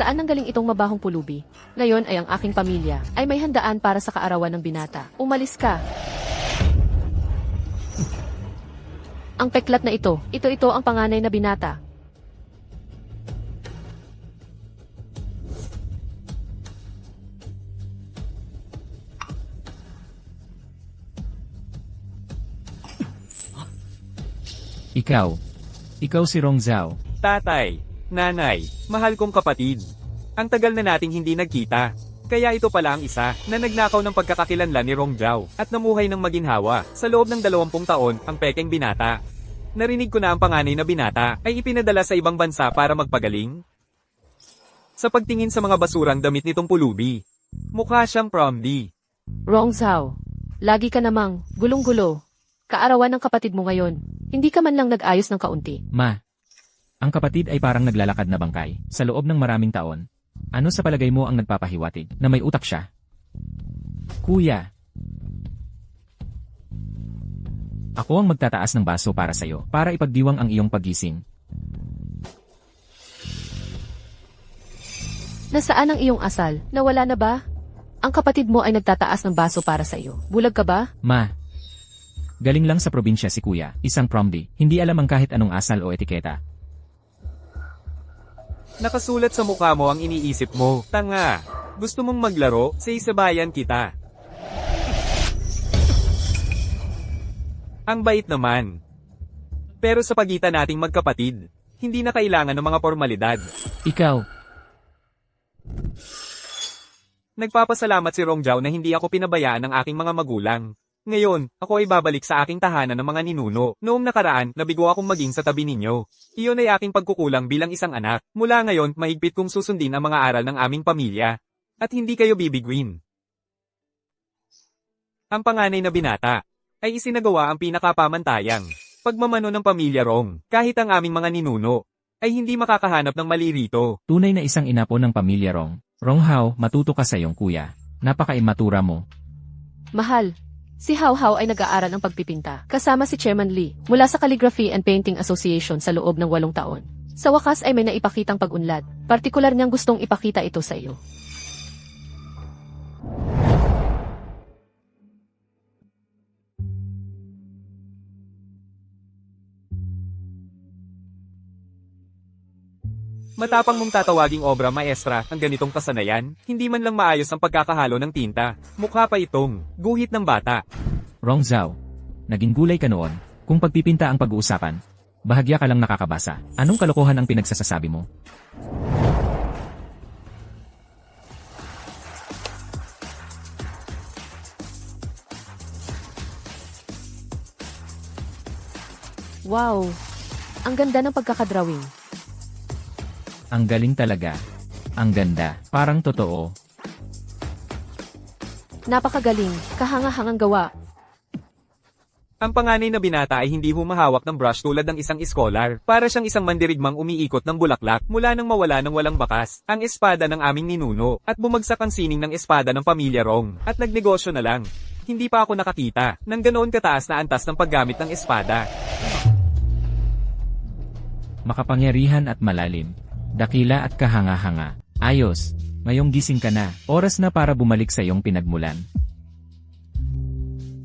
Saan nanggaling itong mabahong pulubi? Ngayon ay ang aking pamilya ay may handaan para sa kaarawan ng binata. Umalis ka. Ang peklat na ito ang panganay na binata. Ikaw si Rong Zhao. Tatay, nanay, mahal kong kapatid. Ang tagal na nating hindi nagkita. Kaya ito pala ang isa na nagnakaw ng pagkakakilanlan ni Rong Zhao at namuhay ng maginhawa sa loob ng 20 taon ang pekeng binata. Narinig ko na ang panganay na binata ay ipinadala sa ibang bansa para magpagaling. Sa pagtingin sa mga basurang damit nitong pulubi, mukha siyang promdi. Rong Zhao, lagi ka namang gulong-gulo. Kaarawan ng kapatid mo ngayon. Hindi ka man lang nag-ayos ng kaunti. Ma, ang kapatid ay parang naglalakad na bangkay sa loob ng maraming taon. Ano sa palagay mo ang nagpapahiwatig na may utak siya? Kuya, ako ang magtataas ng baso para sa'yo para ipagdiwang ang iyong paggising. Nasaan ang iyong asal? Nawala na ba? Ang kapatid mo ay nagtataas ng baso para sa iyo. Bulag ka ba? Ma, galing lang sa probinsya si Kuya, isang promdi, hindi alam ang kahit anong asal o etiketa. Nakasulat sa mukha mo ang iniisip mo. Tanga, gusto mong maglaro? Sa isabayan kita. Ang bait naman. Pero sa pagitan nating magkapatid, hindi na kailangan ng mga formalidad. Ikaw, Nagpapasalamat si Rong Zhao na hindi ako pinabayaan ng aking mga magulang. Ngayon, ako ay babalik sa aking tahanan ng mga ninuno. Noong nakaraan, nabigo akong maging sa tabi ninyo. Iyon ay aking pagkukulang bilang isang anak. Mula ngayon, mahigpit kong susundin ang mga aral ng aming pamilya. At hindi kayo bibiguin. Ang panganay na binata ay isinagawa ang pinakapamantayang pagmamano ng pamilya Rong. Kahit ang aming mga ninuno ay hindi makakahanap ng mali rito. tunay na isang inapo ng pamilya Rong. Rong Hao, matuto ka sa iyong kuya. Napaka-imatura mo. Mahal. Si Hao Hao ay nag-aaral ng pagpipinta, kasama si Chairman Lee, mula sa Calligraphy and Painting Association sa loob ng 8 taon. Sa wakas ay may naipakitang pag-unlad, partikular niyang gustong ipakita ito sa iyo. Matapang mong tatawaging obra maestra ang ganitong kasanayan, hindi man lang maayos ang pagkakahalo ng tinta. Mukha pa itong guhit ng bata. Rong Zhao, naging gulay ka noon. Kung pagpipinta ang pag-uusapan, bahagya ka lang nakakabasa. Anong kalokohan ang pinagsasasabi mo? Wow! Ang ganda ng pagkakadrawing. Ang galing talaga. Ang ganda. Parang totoo. Napakagaling, kahanga-hangang gawa. Ang panganay na binata ay hindi humahawak ng brush tulad ng isang iskolar. Para siyang isang mandirigmang umiikot ng bulaklak mula nang mawala ng walang bakas ang espada ng aming ninuno at bumagsak ang sining ng espada ng pamilya Rong at nagnegosyo na lang. Hindi pa ako nakakita ng ganoon kataas na antas ng paggamit ng espada. Makapangyarihan at malalim. Dakila at kahanga-hanga. Ayos. Ngayong gising ka na. Oras na para bumalik sa iyong pinagmulan.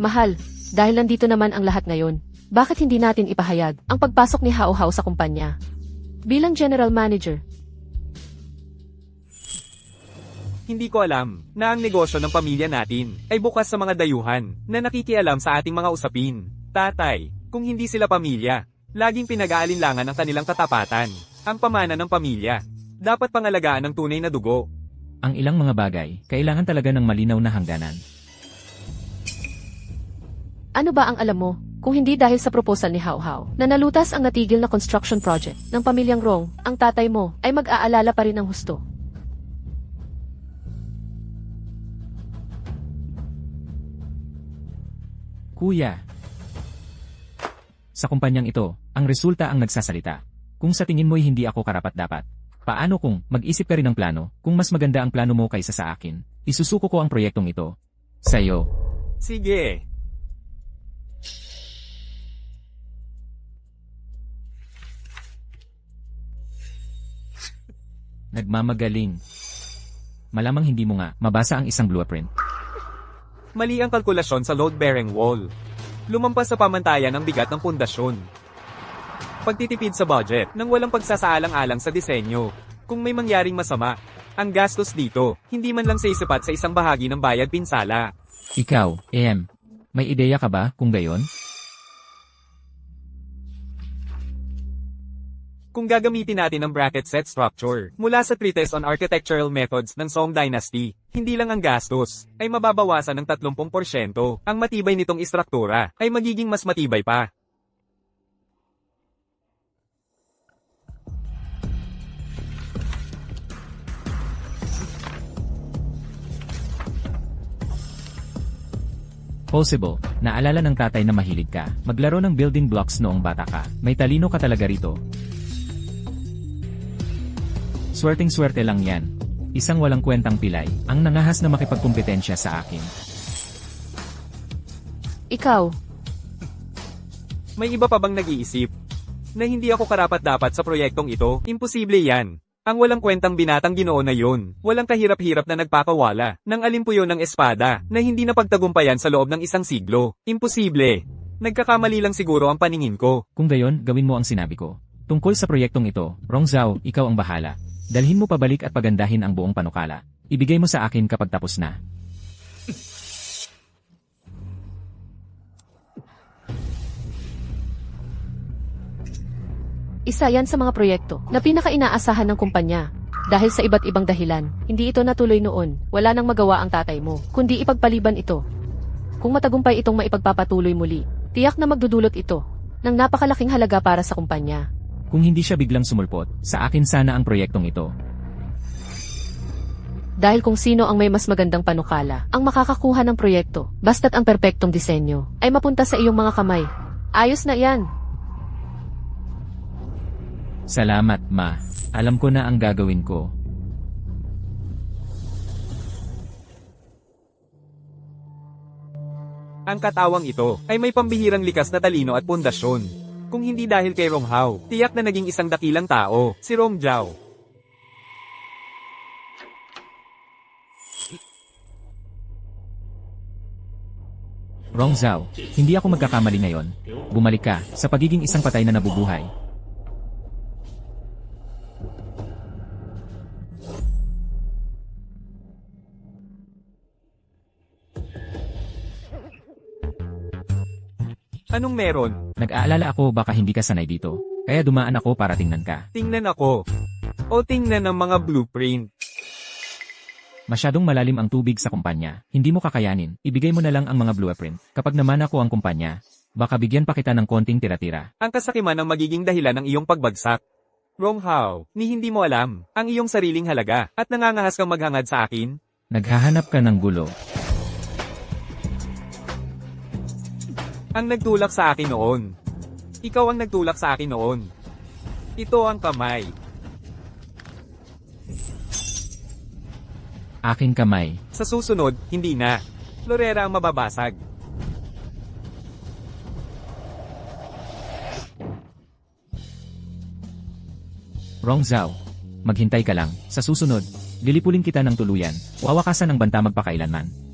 Mahal, dahil nandito naman ang lahat ngayon, bakit hindi natin ipahayag ang pagpasok ni Hao Hao sa kumpanya? Bilang General Manager, Hindi ko alam na ang negosyo ng pamilya natin ay bukas sa mga dayuhan na nakikialam sa ating mga usapin. Tatay, kung hindi sila pamilya, laging pinag-aalinlangan ang kanilang katapatan. Ang pamana ng pamilya, dapat pangalagaan ng tunay na dugo. Ang ilang mga bagay, kailangan talaga ng malinaw na hangganan. ano ba ang alam mo, kung hindi dahil sa proposal ni Hao Hao, na nalutas ang natigil na construction project ng pamilyang Rong, ang tatay mo ay mag-aalala pa rin ng husto. Kuya. Sa kumpanyang ito, ang resulta ang nagsasalita. Kung sa tingin mo'y hindi ako karapat-dapat, paano kung mag-isip ka rin ng plano, kung mas maganda ang plano mo kaysa sa akin, isusuko ko ang proyektong ito. Sa'yo. Sige. Nagmamagaling. Malamang hindi mo nga mabasa ang isang blueprint. Mali ang kalkulasyon sa load-bearing wall. Lumampas sa pamantayan ang bigat ng pundasyon. Pagtitipid sa budget nang walang pagsasaalang-alang sa disenyo. Kung may mangyaring masama, ang gastos dito, hindi man lang saisipat sa isang bahagi ng bayad pinsala. Ikaw, may ideya ka ba kung gayon? Kung gagamitin natin ang bracket set structure mula sa Treatise on Architectural Methods ng Song Dynasty, hindi lang ang gastos ay mababawasan ng 30%. Ang matibay nitong istruktura ay magiging mas matibay pa. Possible. Naalala ng tatay na mahilig ka maglaro ng building blocks noong bata ka. May talino ka talaga rito. Swerteng-swerte lang yan. Isang walang kwentang pilay ang nangahas na makipagkumpetensya sa akin. Ikaw, May iba pa bang nag-iisip na hindi ako karapat-dapat sa proyektong ito? Imposible yan. Ang walang kwentang binatang Ginoo na yun, walang kahirap-hirap na nagpakawala ng alimpuyo ng espada na hindi napagtagumpayan sa loob ng isang siglo. Imposible. Nagkakamali lang siguro ang paningin ko. Kung gayon, gawin mo ang sinabi ko. Tungkol sa proyektong ito, Rong Zhao, ikaw ang bahala. Dalhin mo pabalik at pagandahin ang buong panukala. Ibigay mo sa akin kapag tapos na. isa yan sa mga proyekto na pinaka-inaasahan ng kumpanya. Dahil sa iba't ibang dahilan, hindi ito natuloy noon. Wala nang magawa ang tatay mo, kundi ipagpaliban ito. Kung matagumpay itong maipagpapatuloy muli, tiyak na magdudulot ito ng napakalaking halaga para sa kumpanya. Kung hindi siya biglang sumulpot, sa akin sana ang proyektong ito. Dahil kung sino ang may mas magandang panukala ang makakakuha ng proyekto, basta't ang perpektong disenyo ay mapunta sa iyong mga kamay. Ayos na yan. Salamat, Ma. Alam ko na ang gagawin ko. Ang katawang ito ay may pambihirang likas na talino at pundasyon. Kung hindi dahil kay Rong Hao, tiyak na naging isang dakilang tao, si Rong Zhao. Rong Zhao, hindi ako magkakamali ngayon. Bumalik ka sa pagiging isang patay na nabubuhay. Anong meron? Nag-aalala ako baka hindi ka sanay dito. Kaya dumaan ako para tingnan ka. Tingnan ako. O tingnan ang mga blueprint. Masyadong malalim ang tubig sa kumpanya. Hindi mo kakayanin. Ibigay mo na lang ang mga blueprint. Kapag naman ako ang kumpanya, baka bigyan pa kita ng konting tira-tira. Ang kasakiman ang magiging dahilan ng iyong pagbagsak. Rong Hao, ni hindi mo alam ang iyong sariling halaga at nangangahas kang maghangad sa akin? Naghahanap ka ng gulo. Ang nagtulak sa akin noon. Ikaw ang nagtulak sa akin noon. Ito ang kamay. Aking kamay. Sa susunod, hindi na. Florera ang mababasag. Rong Zhao. Maghintay ka lang. Sa susunod, lilipulin kita ng tuluyan. Wawakasan ng banta magpakailanman.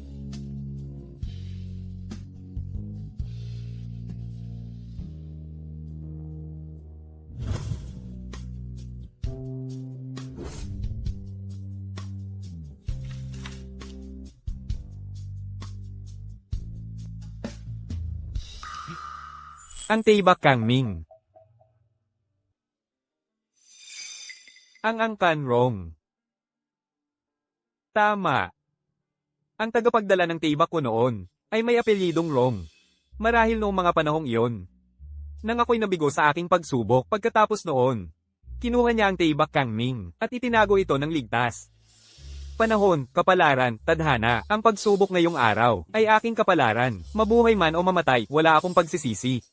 Ang Taibak Kangming. Ang Angkan Rong. Tama. Ang tagapagdala ng Taibak ko noon ay may apelyidong Rong. Marahil noong mga panahong iyon. Nang ako'y nabigo sa aking pagsubok pagkatapos noon. Kinuha niya ang Taibak Kangming at itinago ito ng ligtas. Panahon, kapalaran, tadhana, ang pagsubok ngayong araw ay aking kapalaran. Mabuhay man o mamatay, wala akong pagsisisi.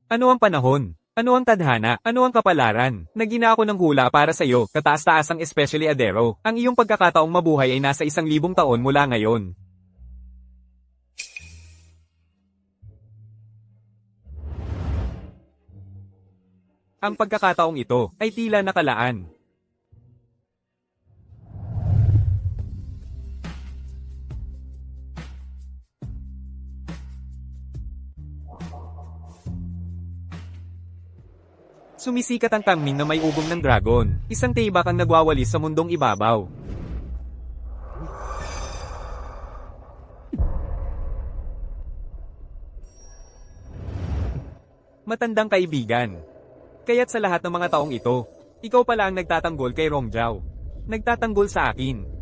Ano ang panahon? Ano ang tadhana? Ano ang kapalaran? Nagina ako ng hula para sa iyo, kataas-taasang especially Adero. Ang iyong pagkakataong mabuhay ay nasa 1,000 taon mula ngayon. Ang pagkakataong ito ay tila nakalaan. Sumisikat ang kambing na may ubong ng dragon, isang tibak ang nagwawalis sa mundong ibabaw. Matandang kaibigan. Kaya't sa lahat ng mga taong ito, ikaw pala ang nagtatanggol kay Rongjao. Nagtatanggol sa akin.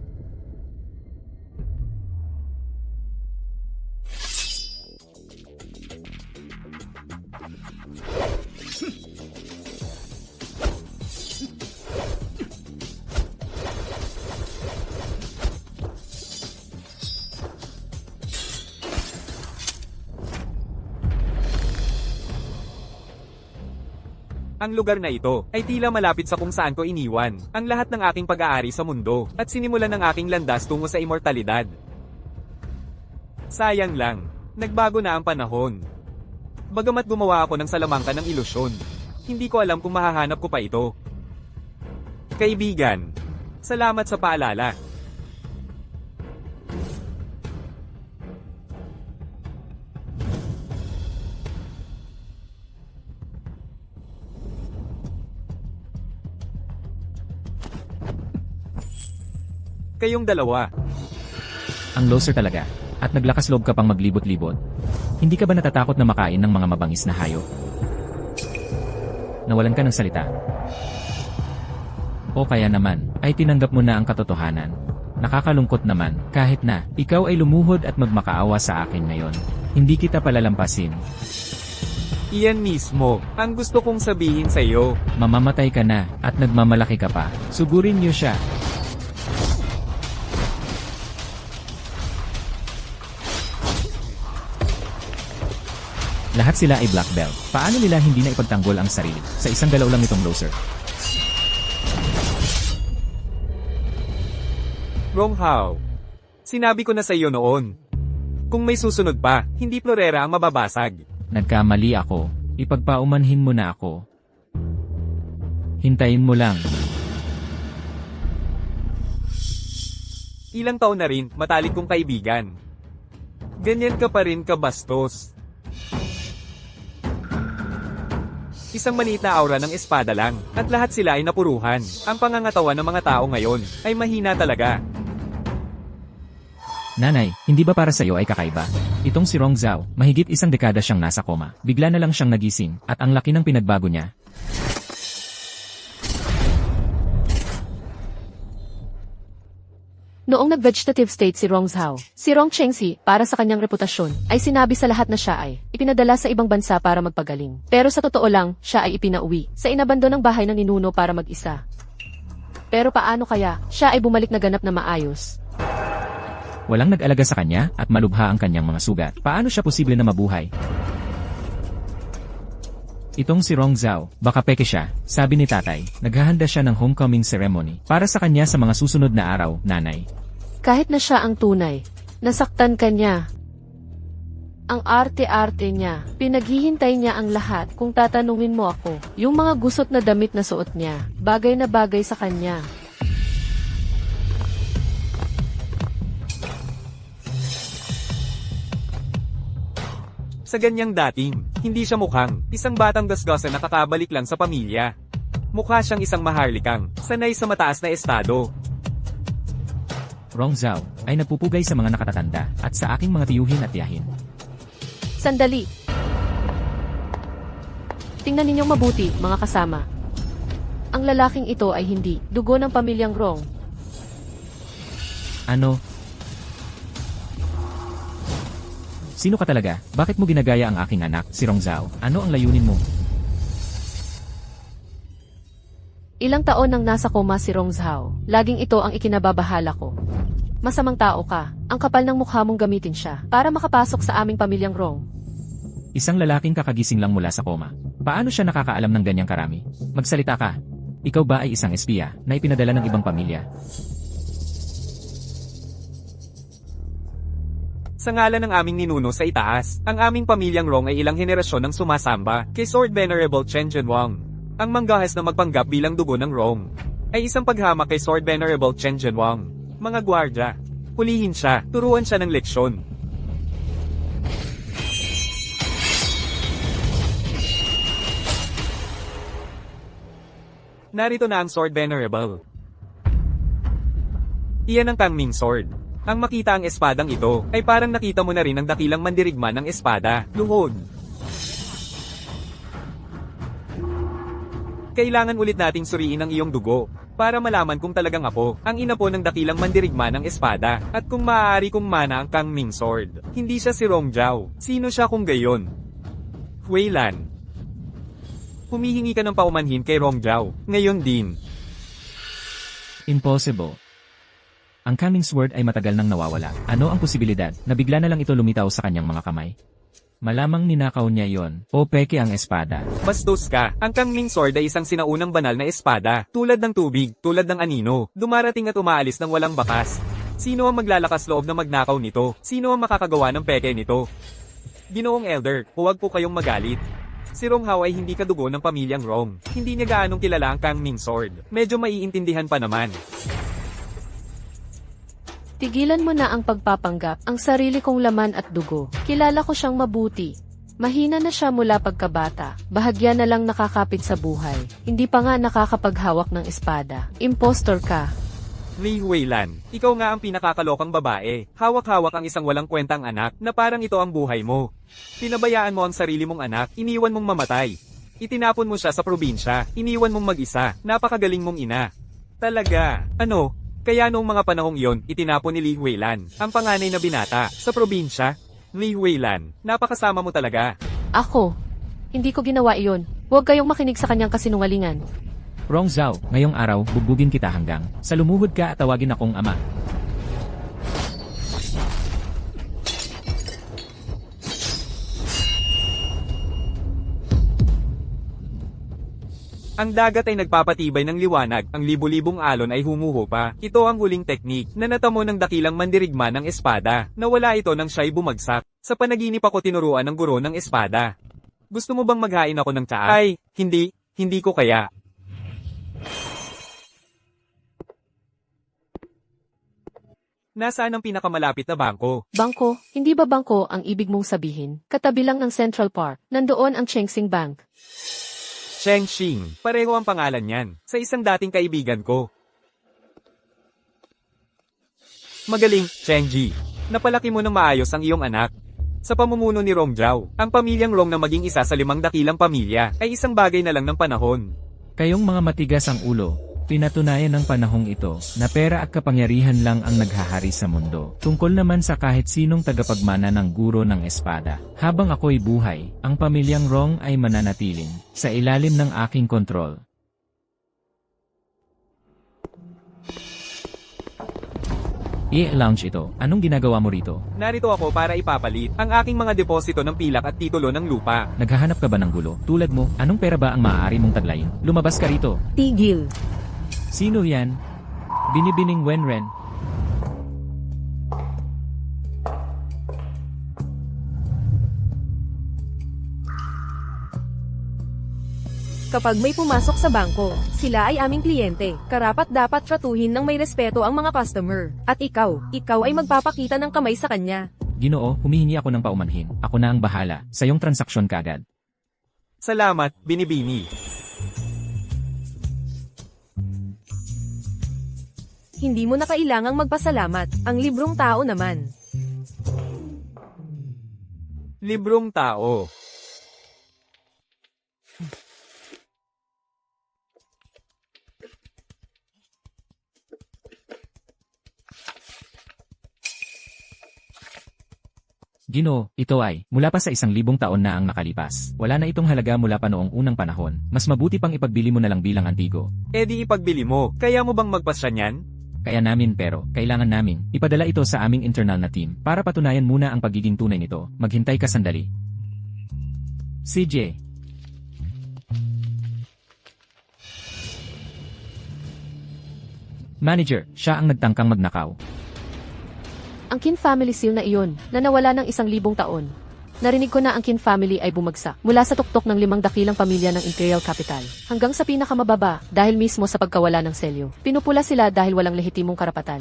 Ang lugar na ito ay tila malapit sa kung saan ko iniwan ang lahat ng aking pag-aari sa mundo at sinimulan ng aking landas tungo sa immortalidad. Sayang lang, nagbago na ang panahon. Bagamat gumawa ako ng salamangka ng ilusyon, hindi ko alam kung mahahanap ko pa ito. Kaibigan, salamat sa paalala. Kayong dalawa. Ang loser talaga. At naglakas loob ka pang maglibot-libot. Hindi ka ba natatakot na makain ng mga mabangis na hayop? Nawalan ka ng salita. O kaya naman, ay tinanggap mo na ang katotohanan. Nakakalungkot naman, kahit na, ikaw ay lumuhod at magmakaawa sa akin ngayon. Hindi kita palalampasin. Iyan mismo, ang gusto kong sabihin sa iyo. Mamamatay ka na, at nagmamalaki ka pa. Sugurin niyo siya. Lahat sila ay black belt. Paano nila hindi na ipagtanggol ang sarili sa isang galaw lang itong loser? Ronghao, sinabi ko na sa iyo noon. Kung may susunod pa, hindi florera ang mababasag. Nagkamali ako. Ipagpaumanhin mo na ako. Hintayin mo lang. Ilang taon na rin, matalik kong kaibigan. Ganyan ka pa rin kabastos. Isang maliit na aura ng espada lang, at lahat sila ay napuruhan. Ang pangangatawan ng mga tao ngayon, ay mahina talaga. Nanay, hindi ba para sa iyo ay kakaiba? Itong si Rongjao, mahigit isang dekada siyang nasa koma. Bigla na lang siyang nagising, at ang laki ng pinagbago niya. Noong nag-vegetative state si Rongjao, si Rong Chengxi, para sa kanyang reputasyon, ay sinabi sa lahat na siya ay ipinadala sa ibang bansa para magpagaling. Pero sa totoo lang, siya ay ipinauwi sa inabandonang bahay ng ninuno para mag-isa. Pero paano kaya, siya ay bumalik na ganap na maayos? Walang nag-alaga sa kanya, at malubha ang kanyang mga sugat. Paano siya posible na mabuhay? Itong si Rongjao, baka peke siya, sabi ni tatay, naghahanda siya ng homecoming ceremony para sa kanya sa mga susunod na araw, nanay. Kahit na siya ang tunay, nasaktan ka niya. Ang arte-arte niya, pinaghihintay niya ang lahat kung tatanungin mo ako. Yung mga gusot na damit na suot niya, bagay na bagay sa kanya. Sa ganyang dating, hindi siya mukhang isang batang gasgasan na kakabalik lang sa pamilya. Mukha siyang isang maharlikang, sanay sa mataas na estado. Rongjao ay nagpupugay sa mga nakatatanda at sa aking mga tiyuhin at tiyahin. Sandali. Tingnan ninyong mabuti, mga kasama. Ang lalaking ito ay hindi dugo ng pamilyang Rong. Ano? Sino ka talaga? Bakit mo ginagaya ang aking anak, si Rongjao? Ano ang layunin mo? Ilang taon nang nasa koma si Rongjao. Laging ito ang ikinababahala ko. Masamang tao ka. Ang kapal ng mukha mong gamitin siya para makapasok sa aming pamilyang Rong. Isang lalaking kakagising lang mula sa koma. Paano siya nakakaalam ng ganyang karami? Magsalita ka. Ikaw ba ay isang espiya na ipinadala ng ibang pamilya? Sa ngalan ng aming ninuno sa itaas, ang aming pamilyang Rong ay ilang henerasyon ng sumasamba kay Sword Venerable Chen Zhenwang. Ang manggahas na magpanggap bilang dugo ng Rong ay isang paghamak kay Sword Venerable Chen Zhenwang. Mga gwardya, hulihin siya, turuan siya ng leksyon. Narito na ang Sword Venerable. Iyan ang Kangming Sword. Ang makita ang espadang ito, ay parang nakita mo na rin ang dakilang mandirigma ng espada, luhod. Kailangan ulit nating suriin ang iyong dugo, para malaman kung talagang ako, ang ina po ng dakilang mandirigma ng espada, at kung maaari kong mana ang Kangming Sword. Hindi siya si Rongjiao. Sino siya kung gayon? Wei Lan. Humihingi ka ng paumanhin kay Rongjiao, ngayon din. Impossible. Ang Kangming Sword ay matagal nang nawawala. Ano ang posibilidad na bigla na lang ito lumitaw sa kanyang mga kamay? Malamang ninakaw niya yon, o peke ang espada. Bastos ka, ang Kangming Sword ay isang sinaunang banal na espada, tulad ng tubig, tulad ng anino, dumarating at umaalis ng walang bakas. Sino ang maglalakas loob na magnakaw nito? Sino ang makakagawa ng peke nito? Ginoong Elder, huwag po kayong magalit. Si Ronghao ay hindi kadugo ng pamilyang Rong. Hindi niya gaanong kilala ang Kangming Sword. Medyo maiintindihan pa naman. Tigilan mo na ang pagpapanggap, ang sarili kong laman at dugo. Kilala ko siyang mabuti. Mahina na siya mula pagkabata. Bahagya na lang nakakapit sa buhay. Hindi pa nga nakakapaghawak ng espada. Impostor ka. Li Huilan, ikaw nga ang pinakakalokang babae. Hawak-hawak ang isang walang kwentang anak na parang ito ang buhay mo. Pinabayaan mo ang sarili mong anak, iniwan mong mamatay. Itinapon mo siya sa probinsya, iniwan mong mag-isa, napakagaling mong ina. Talaga, ano? Kaya noong mga panahong iyon, itinapon ni Li Huilan, ang panganay na binata, sa probinsya. Li Huilan, napakasama mo talaga. Ako. Hindi ko ginawa iyon. Huwag kayong makinig sa kanyang kasinungalingan. Rongjiao, ngayong araw, bugbugin kita hanggang sa lumuhod ka at tawagin akong ama. Ang dagat ay nagpapatibay ng liwanag, ang libu-libong alon ay humuhupa. Ito ang huling teknik na natamo ng dakilang mandirigma ng espada. Nawala ito nang siya'y bumagsak. Sa panaginip ako tinuruan ng guro ng espada. Gusto mo bang maghain ako ng tsaa? Ay, hindi ko kaya. Nasaan ang pinakamalapit na bangko? Bangko? Hindi ba bangko ang ibig mong sabihin? Katabi lang ng Central Park. Nandoon ang Chengsing Bank. Chengxing, pareho ang pangalan niyan, sa isang dating kaibigan ko. Magaling, Chengji. Napalaki mo ng maayos ang iyong anak. Sa pamumuno ni Rongjiao, ang pamilyang Rong na maging isa sa 5 dakilang pamilya, ay isang bagay na lang ng panahon. Kayong mga matigas ang ulo, pinatunayan ng panahong ito na pera at kapangyarihan lang ang naghahari sa mundo. Tungkol naman sa kahit sinong tagapagmana ng guro ng espada. Habang ako'y buhay, ang pamilyang Rong ay mananatiling sa ilalim ng aking kontrol. I-lounge ito. Anong ginagawa mo rito? Narito ako para ipapalit ang aking mga deposito ng pilak at titulo ng lupa. Naghahanap ka ba ng gulo? Tulad mo, anong pera ba ang maaari mong taglayin? Lumabas ka rito. Tigil. Sino yan? Binibining Wenren. Kapag may pumasok sa bangko, sila ay aming kliyente. Karapat dapat tratuhin ng may respeto ang mga customer. At ikaw ay magpapakita ng kamay sa kanya. Ginoo, humihingi ako ng paumanhin. Ako na ang bahala sa iyong transaksyon kaagad. Salamat, Binibini. Hindi mo na kailangang magpasalamat. Ang librong tao naman. Librong tao. Ginoo, ito ay, mula pa sa 1,000 taon na ang nakalipas. Wala na itong halaga mula pa noong unang panahon. Mas mabuti pang ipagbili mo na lang bilang antigo. Eh di ipagbili mo, kaya mo bang magpasya niyan? Kaya namin pero, kailangan namin, ipadala ito sa aming internal na team, para patunayan muna ang pagiging tunay nito. Maghintay ka sandali. CJ. Manager, siya ang nagtangkang magnakaw. Ang Qin family seal na iyon, na nawala ng 1,000 taon. Narinig ko na ang Qin family ay bumagsak, mula sa tuktok ng 5 dakilang pamilya ng Imperial Capital, hanggang sa pinakamababa, dahil mismo sa pagkawala ng selyo. Pinupula sila dahil walang lehitimong karapatan.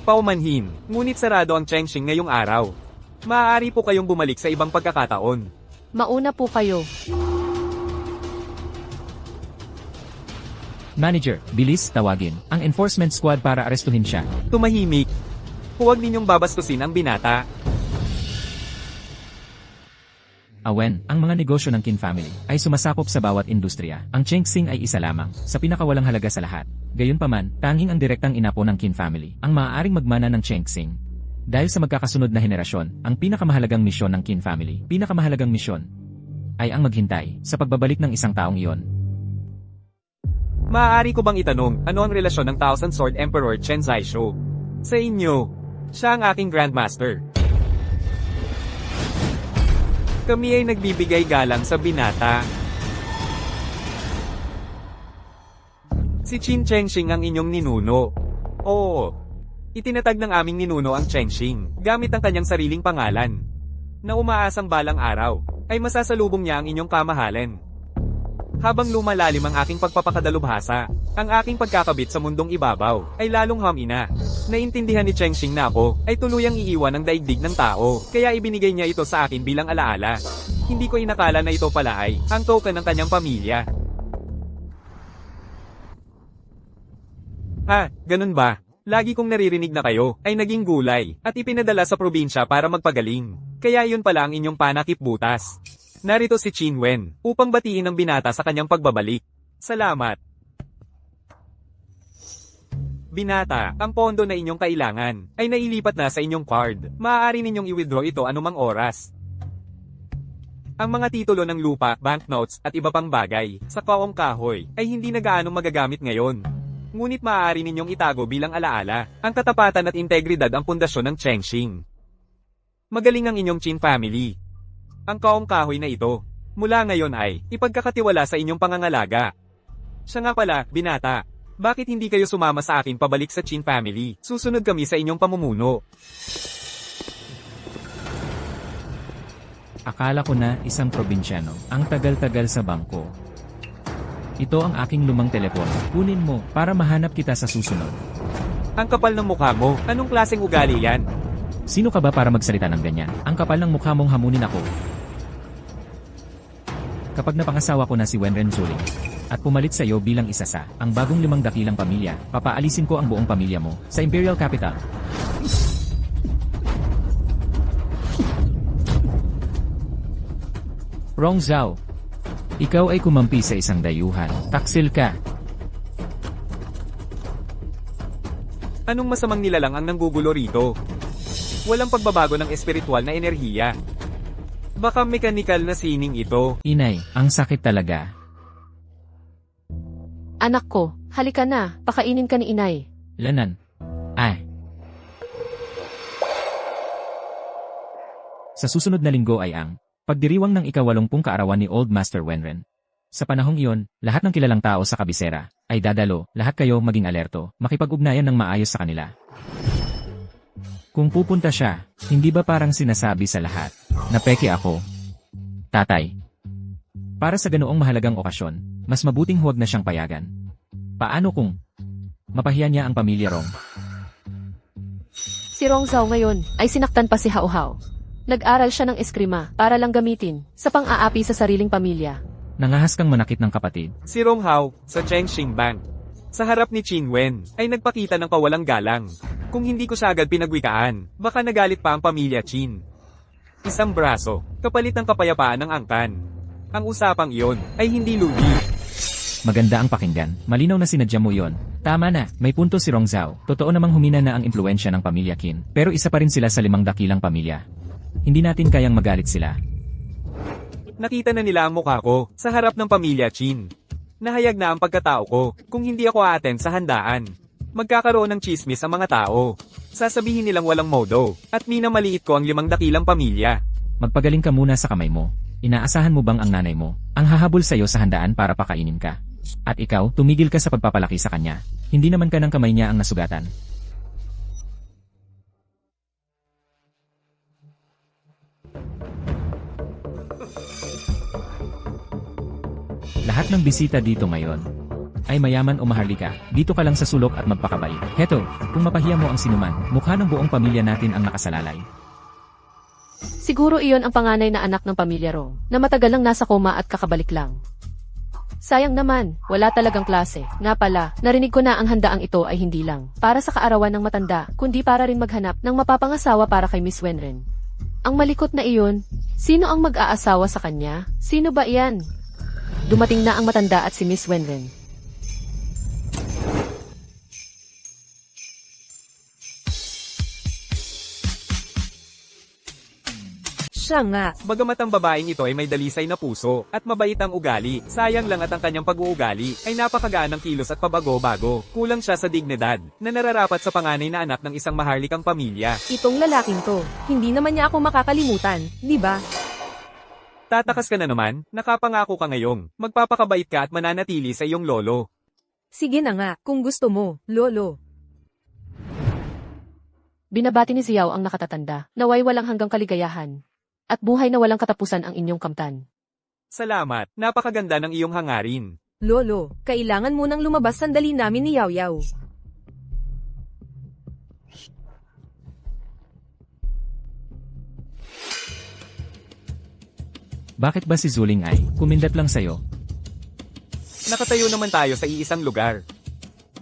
Paumanhin, ngunit sarado ang Chengxing ngayong araw. Maaari po kayong bumalik sa ibang pagkakataon. Mauna po kayo. Manager, bilis, tawagin ang enforcement squad para arestuhin siya. Tumahimik. Huwag ninyong babastusin ang binata. Awen, ang mga negosyo ng Qin family ay sumasakop sa bawat industriya. Ang Chengxing ay isa lamang, sa pinakawalang halaga sa lahat. Gayunpaman, tanging ang direktang inapo ng Qin family ang maaaring magmana ng Chengxing. Dahil sa magkakasunod na henerasyon, ang pinakamahalagang misyon ng Qin family, pinakamahalagang misyon, ay ang maghintay sa pagbabalik ng isang taong iyon. Maaari ko bang itanong, ano ang relasyon ng Thousand Sword Emperor Chen Zhaishu sa inyo? Siya ang aking Grandmaster. Kami ay nagbibigay galang sa binata. Si Qin Chengxing ang inyong ninuno. Oo. Itinatag ng aming ninuno ang Chengxing, gamit ang kanyang sariling pangalan. Na umaasang balang araw, ay masasalubong niya ang inyong kamahalan. Habang lumalalim ang aking pagpapakadalubhasa, ang aking pagkakabit sa mundong ibabaw, ay lalong hamina. Naintindihan ni Chengxing na ako, ay tuluyang iiwan ang daigdig ng tao, kaya ibinigay niya ito sa akin bilang alaala. Hindi ko inakala na ito pala ay, ang token ng kanyang pamilya. Ha, ganun ba? Lagi kong naririnig na kayo, ay naging gulay, at ipinadala sa probinsya para magpagaling. Kaya yun pala ang inyong panakip butas. Narito si Qin Wen, upang batiin ang binata sa kanyang pagbabalik. Salamat. Binata, ang pondo na inyong kailangan, ay nailipat na sa inyong card. Maaari ninyong i-withdraw ito anumang oras. Ang mga titulo ng lupa, banknotes, at iba pang bagay, sa kaong kahoy, ay hindi na gaanong magagamit ngayon. Ngunit maaari ninyong itago bilang alaala. Ang katapatan at integridad ang pundasyon ng Chengxing. Magaling ang inyong Qin family. Ang kaong kahoy na ito, mula ngayon ay, ipagkakatiwala sa inyong pangangalaga. Siya nga pala, binata, bakit hindi kayo sumama sa akin pabalik sa Qin family? Susunod kami sa inyong pamumuno. Akala ko na isang probinsyano, ang tagal-tagal sa bangko. Ito ang aking lumang telepono. Kunin mo, para mahanap kita sa susunod. Ang kapal ng mukha mo, anong klaseng ugali yan? Sino ka ba para magsalita ng ganyan? Ang kapal ng mukha mong hamunin ako. Kapag napangasawa ko na si Wenren Zuling, at pumalit sa iyo bilang isa sa ang bagong 5 dakilang pamilya, papaalisin ko ang buong pamilya mo sa Imperial Capital. Rong Zhao, ikaw ay kumampi sa isang dayuhan. Taksil ka. Anong masamang nilalang ang nanggugulo rito? Walang pagbabago ng espiritual na enerhiya. Baka mekanikal na sining ito. Inay, ang sakit talaga. Anak ko, halika na, pakainin ka ni inay. Lanan. Ay. Sa susunod na linggo ay ang pagdiriwang ng ika-80 kaarawan ni Old Master Wenren. Sa panahong iyon, lahat ng kilalang tao sa kabisera ay dadalo, lahat kayo maging alerto, makipag-ugnayan ng maayos sa kanila. Kung pupunta siya, hindi ba parang sinasabi sa lahat na peke ako? Tatay. Para sa ganoong mahalagang okasyon, mas mabuting huwag na siyang payagan. Paano kung mapahiya niya ang pamilya Rong? Si Rong Zhao ngayon ay sinaktan pa si Hao Hao. Nag-aral siya ng eskrima para lang gamitin sa pang-aapi sa sariling pamilya. Nangahas kang manakit ng kapatid. Si Rong Hao, sa Chengxing Bank, sa harap ni Qin Wen, ay nagpakita ng kawalang galang. Kung hindi ko siya agad pinagwikaan, baka nagalit pa ang pamilya Qin. Isang braso, kapalit ng kapayapaan ng angkan. Ang usapang iyon ay hindi lugi. Maganda ang pakinggan, malinaw na sinadya mo yon. Tama na, may punto si Rong Zhao. Totoo namang humina na ang impluensya ng pamilya Qin, pero isa pa rin sila sa 5 dakilang pamilya. Hindi natin kayang magalit sila. Nakita na nila ang mukha ko sa harap ng pamilya Qin. Nahayag na ang pagkatao ko kung hindi ako a-attend sa handaan. Magkakaroon ng chismis ang mga tao. Sasabihin nilang walang modo at minamaliit ko ang 5 dakilang pamilya. Magpagaling ka muna sa kamay mo. Inaasahan mo bang ang nanay mo ang hahabol sa iyo sa handaan para pakainin ka? At ikaw, tumigil ka sa pagpapalaki sa kanya. Hindi naman ka ng kamay niya ang nasugatan. Lahat ng bisita dito ngayon ay mayaman o maharlika. Dito ka lang sa sulok at magpakabait. Heto, kung mapahiya mo ang sinuman, mukha ng buong pamilya natin ang nakasalalay. Siguro iyon ang panganay na anak ng pamilya Rong, na matagal lang nasa koma at kakabalik lang. Sayang naman, wala talagang klase. Nga pala, narinig ko na ang handaang ito ay hindi lang para sa kaarawan ng matanda, kundi para rin maghanap ng mapapangasawa para kay Miss Wenren. Ang malikot na iyon, sino ang mag-aasawa sa kanya? Sino ba iyan? Dumating na ang matanda at si Miss Wenren. Siya nga. Bagamat ang babaeng ito ay may dalisay na puso, at mabait ang ugali, sayang lang at ang kanyang pag-uugali, ay napakagaan ng kilos at pabago-bago. Kulang siya sa dignidad, na nararapat sa panganay na anak ng isang maharlikang pamilya. Itong lalaking to, hindi naman niya ako makakalimutan, di ba? Tatakas ka na naman, nakapangako ka ngayong, magpapakabait ka at mananatili sa iyong lolo. Sige na nga, kung gusto mo, lolo. Binabati ni Xiao ang nakatatanda, naway walang hanggang kaligayahan. At buhay na walang katapusan ang inyong kamtan. Salamat, napakaganda ng iyong hangarin. Lolo, kailangan munang lumabas sandali namin ni Yaw Yaw. Bakit ba si Zuling ay kumindat lang sa'yo? Nakatayo naman tayo sa iisang lugar.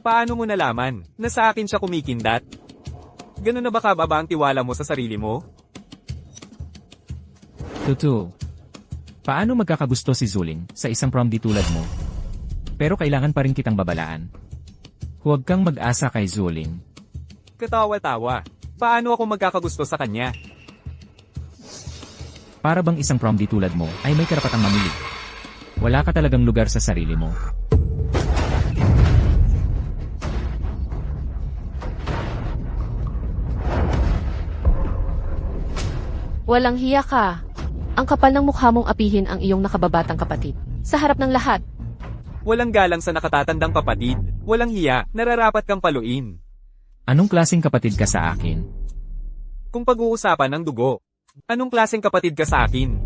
Paano mo nalaman na sa akin siya kumikindat? Ganun na ba kababa ang tiwala mo sa sarili mo? Totoo. Paano magkakagusto si Zuling sa isang prom-di tulad mo? Pero kailangan pa rin kitang babalaan. Huwag kang mag-asa kay Zuling. Katawa-tawa. Paano ako magkakagusto sa kanya? Para bang isang prom-di tulad mo ay may karapatang mamili. Wala ka talagang lugar sa sarili mo. Walang hiya ka. Ang kapal ng mukha mong apihin ang iyong nakababatang kapatid. Sa harap ng lahat. Walang galang sa nakatatandang kapatid. Walang hiya, nararapat kang paluin. Anong klaseng kapatid ka sa akin? Kung pag-uusapan ng dugo, anong klaseng kapatid ka sa akin?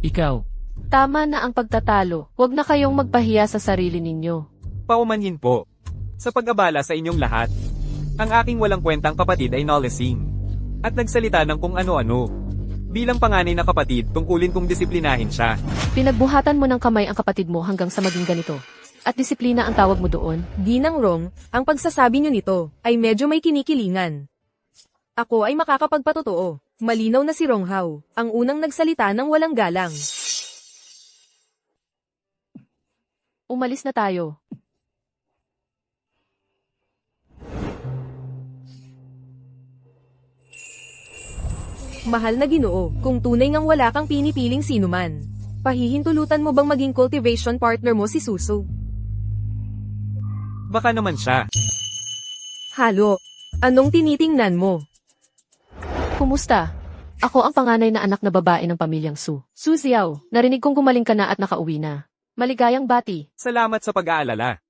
Ikaw. Tama na ang pagtatalo. Huwag na kayong magpahiya sa sarili ninyo. Paumanhin po. Sa pag-abala sa inyong lahat, ang aking walang kwentang kapatid ay nolesing. At nagsalita ng kung ano-ano. Bilang panganay na kapatid, tungkulin kong disiplinahin siya. Pinagbuhatan mo ng kamay ang kapatid mo hanggang sa maging ganito. At disiplina ang tawag mo doon. Di nang wrong, ang pagsasabi nyo nito, ay medyo may kinikilingan. Ako ay makakapagpatotoo. Malinaw na si Rong Hao, ang unang nagsalita ng walang galang. Umalis na tayo. Mahal na Ginoo, kung tunay ngang wala kang pinipiling sinuman, pahihintulutan mo bang maging cultivation partner mo si Susu? Baka naman siya. Halo, anong tinitingnan mo? Kumusta? Ako ang panganay na anak na babae ng pamilyang Su. Su Xiao, narinig kong gumaling ka na at nakauwi na. Maligayang bati. Salamat sa pag-aalala.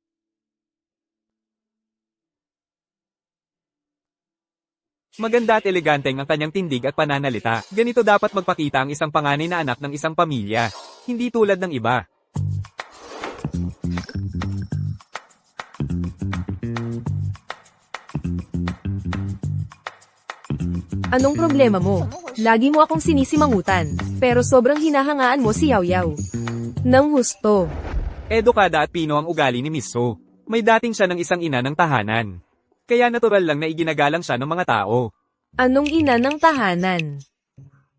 Maganda at eleganteng ang kanyang tindig at pananalita. Ganito dapat magpakita ang isang panganay na anak ng isang pamilya. Hindi tulad ng iba. Anong problema mo? Lagi mo akong sinisimangutan, pero sobrang hinahangaan mo si Yaw Yaw. Nang husto. Edukada at pino ang ugali ni Miss So. May dating siya ng isang ina ng tahanan. Kaya natural lang na iginagalang siya ng mga tao. Anong ina ng tahanan?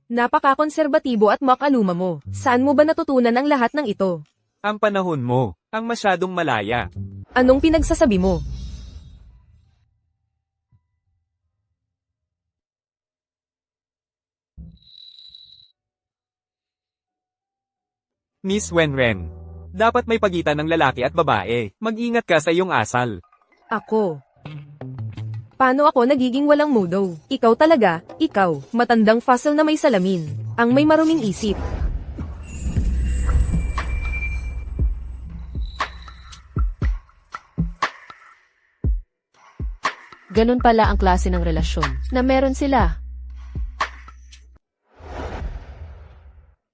Napaka-konserbatibo at makaluma mo. Saan mo ba natutunan ang lahat ng ito? Ang panahon mo, ang masyadong malaya. Anong pinagsasabi mo? Miss Wenren, dapat may pagitan ng lalaki at babae. Mag-ingat ka sa iyong asal. Ako. Paano ako nagiging walang mudo? Ikaw talaga, ikaw, matandang fossil na may salamin, ang may maruming isip. Ganun pala ang klase ng relasyon na meron sila.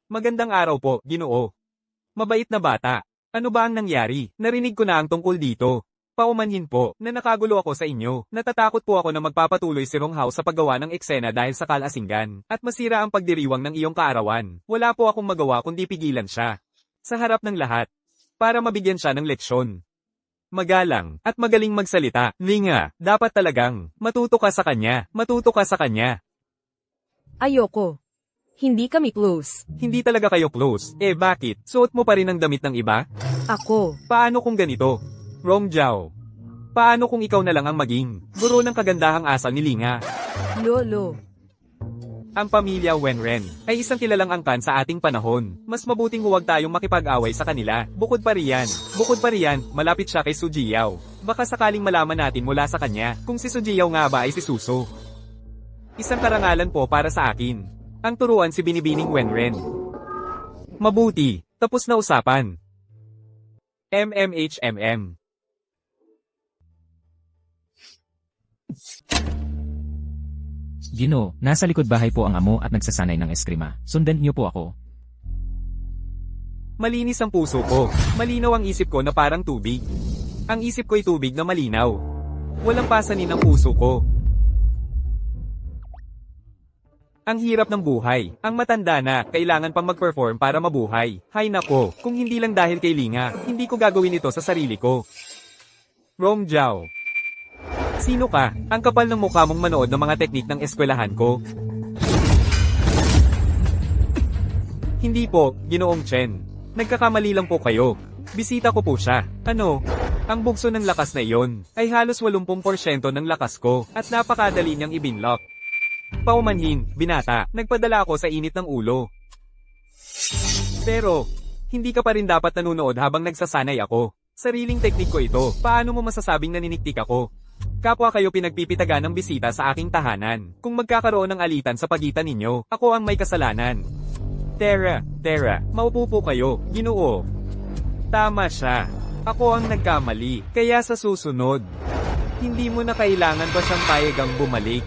Magandang araw po, Ginoo. Mabait na bata. Ano ba ang nangyari? Narinig ko na ang tungkol dito. Paumanhin po, na nakagulo ako sa inyo. Natatakot po ako na magpapatuloy si Rong Hao sa paggawa ng eksena dahil sa kalasinggan, at masira ang pagdiriwang ng iyong kaarawan. Wala po akong magawa kundi pigilan siya. Sa harap ng lahat, para mabigyan siya ng leksyon. Magalang, at magaling magsalita. Linga, dapat talagang, matuto ka sa kanya, matuto ka sa kanya. Ayoko. Hindi kami close. Hindi talaga kayo close. Eh bakit? Suot mo pa rin ang damit ng iba? Ako. Paano kung ganito? Rongjiao. Paano kung ikaw na lang ang maging guro ng kagandahang asal ni Linga? Lolo. Ang pamilya Wenren ay isang kilalang angkan sa ating panahon. Mas mabuting huwag tayong makipag-away sa kanila. Bukod pa riyan, malapit siya kay Sujiao. Baka sakaling malaman natin mula sa kanya kung si Sujiao nga ba ay si Suso. Isang karangalan po para sa akin. Ang turuan si Binibining Wenren. Mabuti, tapos na usapan. MMHMM. Gino, nasa likod bahay po ang amo at nagsasanay ng eskrima. Sundan niyo po ako. Malinis ang puso ko. Malinaw ang isip ko na parang tubig. Ang isip ko'y tubig na malinaw. Walang pasanin ang puso ko. Ang hirap ng buhay. Ang matanda na, kailangan pang mag-perform para mabuhay. Hay nako, kung hindi lang dahil kay Linga, hindi ko gagawin ito sa sarili ko. Rongjiao. Sino ka? Ang kapal ng mukha mong manood ng mga teknik ng eskwelahan ko. Hindi po, Ginoong Chen. Nagkakamali lang po kayo. Bisita ko po siya. Ano? Ang bugso ng lakas na iyon ay halos 80% ng lakas ko at napakadali niyang ibinlock. Paumanhin, binata, nagpadala ako sa init ng ulo. Pero, hindi ka pa rin dapat nanunood habang nagsasanay ako. Sariling teknik ko ito. Paano mo masasabing naniniktik ako? Kapwa kayo pinagpipitagan ng bisita sa aking tahanan. Kung magkakaroon ng alitan sa pagitan ninyo, ako ang may kasalanan. Tera, maupo po kayo, Ginoo. Tama siya. Ako ang nagkamali. Kaya sa susunod, hindi mo na kailangan pa siyang payagang bumalik.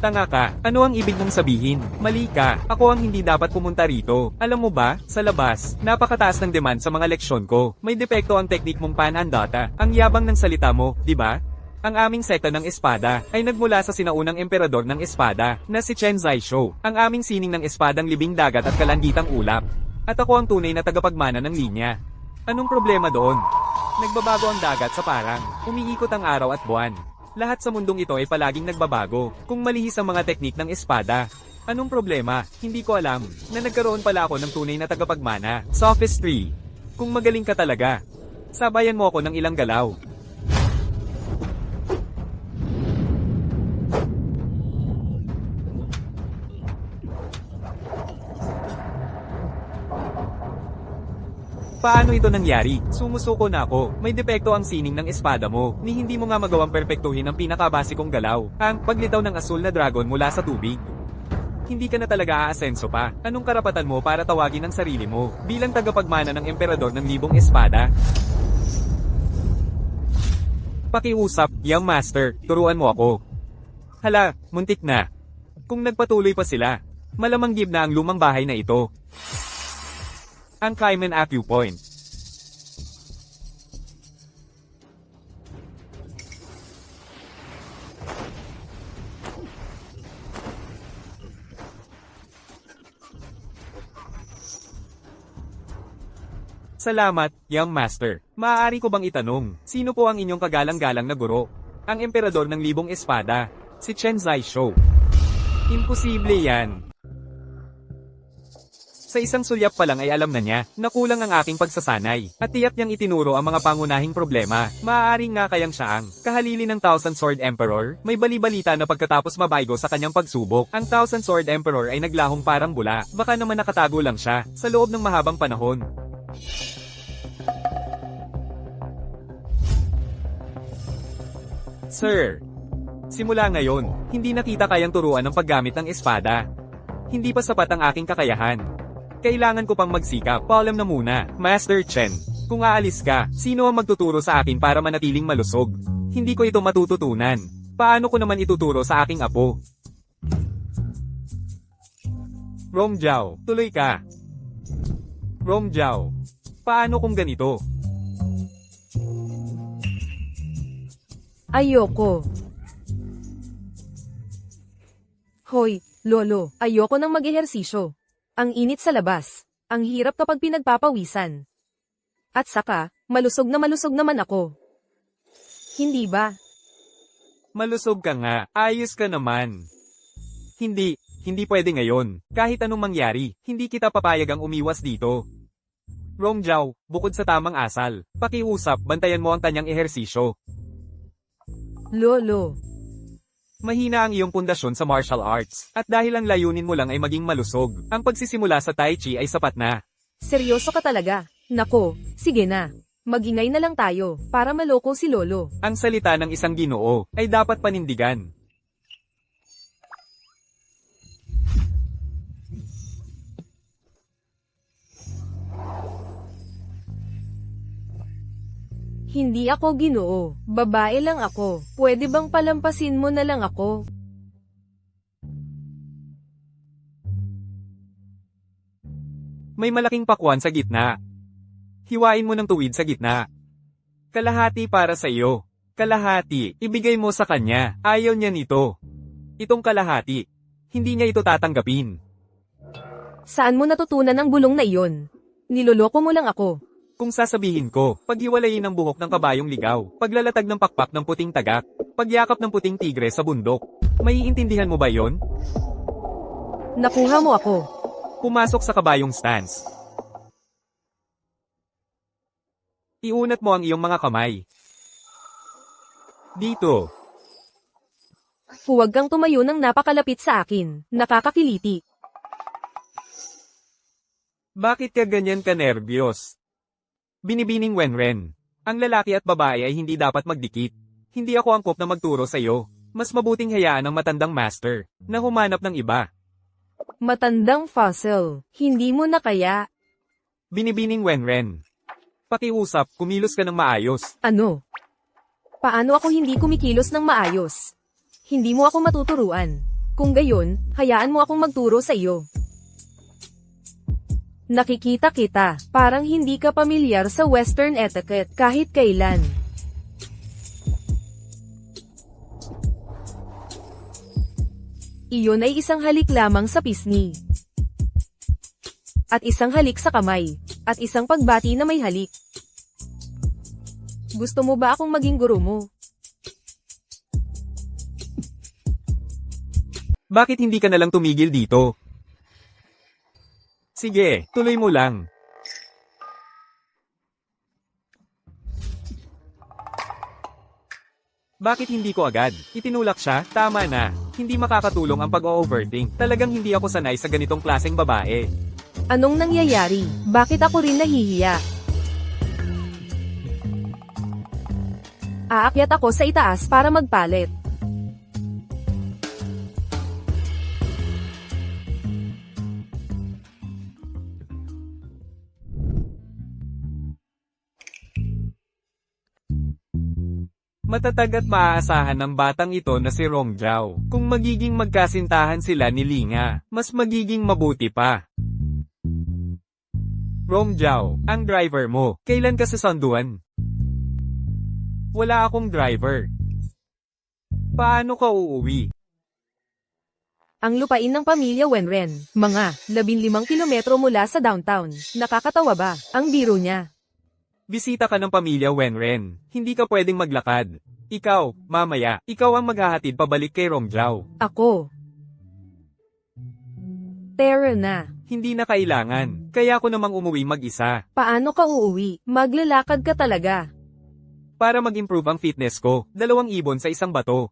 Tanga ka, ano ang ibig mong sabihin? Mali ka, ako ang hindi dapat pumunta rito. Alam mo ba, sa labas, napakataas ng demand sa mga leksyon ko. May depekto ang teknik mong panhandata. Ang yabang ng salita mo, di ba? Ang aming sekta ng espada ay nagmula sa sinaunang emperador ng espada na si Chen Zhaishou. Ang aming sining ng espadang libing dagat at kalanditang ulap. At ako ang tunay na tagapagmana ng linya. Anong problema doon? Nagbabago ang dagat sa parang, umiikot ang araw at buwan. Lahat sa mundong ito ay palaging nagbabago, kung malihis ang mga teknik ng espada. Anong problema? Hindi ko alam, na nagkaroon pala ako ng tunay na tagapagmana. Sophistry. Kung magaling ka talaga, sabayan mo ako ng ilang galaw. Paano ito nangyari? Sumusuko na ako. May depekto ang sining ng espada mo, ni hindi mo nga magawang perpektuhin ang pinakabasikong galaw, ang paglitaw ng asul na dragon mula sa tubig. Hindi ka na talaga aasenso pa. Anong karapatan mo para tawagin ang sarili mo, bilang tagapagmana ng emperador ng libong espada? Pakiusap, young master, turuan mo ako. Hala, muntik na. Kung nagpatuloy pa sila, malamang gib na ang lumang bahay na ito. Ang Kaiman Acupoint. Salamat, young master. Maaari ko bang itanong, sino po ang inyong kagalang-galang na guro? Ang emperador ng libong espada, si Chen Zhaishou. Imposible yan. Sa isang sulyap pa lang ay alam na niya, na kulang ang aking pagsasanay, at tiyak niyang itinuro ang mga pangunahing problema. Maaaring nga kayang siya ang kahalili ng Thousand Sword Emperor. May bali-balita na pagkatapos mabaygo sa kanyang pagsubok, ang Thousand Sword Emperor ay naglahong parang bula. Baka naman nakatago lang siya, sa loob ng mahabang panahon. Sir, simula ngayon, hindi na kita kayang turuan ng paggamit ng espada. Hindi pa sapat ang aking kakayahan. Kailangan ko pang magsikap. Paalam na muna, Master Chen. Kung aalis ka, sino ang magtuturo sa akin para manatiling malusog? Hindi ko ito matututunan. Paano ko naman ituturo sa aking apo? Rongjiao, tuloy ka. Rongjiao, paano kung ganito? Ayoko. Hoy, Lolo, ayoko nang mag-ehersisyo. Ang init sa labas. Ang hirap kapag pinagpapawisan. At saka, malusog naman ako. Hindi ba? Malusog ka nga, ayos ka naman. Hindi pwede ngayon. Kahit anong mangyari, hindi kita papayag ang umiwas dito. Rongjiao, bukod sa tamang asal, pakiusap, bantayan mo ang kanyang ehersisyo. Lolo. Mahina ang iyong pundasyon sa martial arts, at dahil ang layunin mo lang ay maging malusog, ang pagsisimula sa Tai Chi ay sapat na. Seryoso ka talaga? Nako, sige na. Magingay na lang tayo, para maloko si Lolo. Ang salita ng isang ginoo ay dapat panindigan. Hindi ako Ginoo, babae lang ako. Pwede bang palampasin mo na lang ako? May malaking pakwan sa gitna. Hiwain mo ng tuwid sa gitna. Kalahati para sa iyo. Kalahati, ibigay mo sa kanya. Ayaw niya nito. Itong kalahati. Hindi niya ito tatanggapin. Saan mo natutunan ang bulong na iyon? Niloloko mo lang ako. Kung sasabihin ko, paghiwalayin ng buhok ng kabayong ligaw, paglalatag ng pakpak ng puting tagak, pagyakap ng puting tigre sa bundok. Maiintindihan mo ba yon? Nakuha mo ako. Pumasok sa kabayong stance. Iunat mo ang iyong mga kamay. Dito. Huwag kang tumayo ng napakalapit sa akin. Nakakakiliti. Bakit ka ganyan ka-nervyos? Binibining Wenren. Ang lalaki at babae ay hindi dapat magdikit. Hindi ako angkop na magturo sa iyo. Mas mabuting hayaan ang matandang master na humanap ng iba. Matandang fossil. Hindi mo na kaya. Binibining Wenren. Pakiusap, kumilos ka ng maayos. Ano? Paano ako hindi kumikilos ng maayos? Hindi mo ako matuturuan. Kung gayon, hayaan mo akong magturo sa iyo. Nakikita kita, parang hindi ka pamilyar sa Western etiquette kahit kailan. Iyon ay isang halik lamang sa pisngi. At isang halik sa kamay. At isang pagbati na may halik. Gusto mo ba akong maging guro mo? Bakit hindi ka nalang tumigil dito? Sige, tuloy mo lang. Bakit hindi ko agad? Itinulak siya, tama na. Hindi makakatulong ang pag-overthink. Talagang hindi ako sanay sa ganitong klaseng babae. Anong nangyayari? Bakit ako rin nahihiya? Aakyat ako sa itaas para magpalit. Matatag at maaasahan ng batang ito na si Rongjiao. Kung magiging magkasintahan sila ni Linga, mas magiging mabuti pa. Rongjiao, ang driver mo. Kailan ka sasanduan? Wala akong driver. Paano ka uuwi? Ang lupain ng pamilya Wenren, mga 15 kilometro mula sa downtown. Nakakatawa ba? Ang biro niya. Bisita ka ng pamilya Wenren. Hindi ka pwedeng maglakad. Ikaw, mamaya, ikaw ang maghahatid pabalik kay Rongjiao. Ako. Tara na. Hindi na kailangan. Kaya ako namang umuwi mag-isa. Paano ka uuwi? Maglalakad ka talaga. Para mag-improve ang fitness ko, 2 ibon sa isang bato.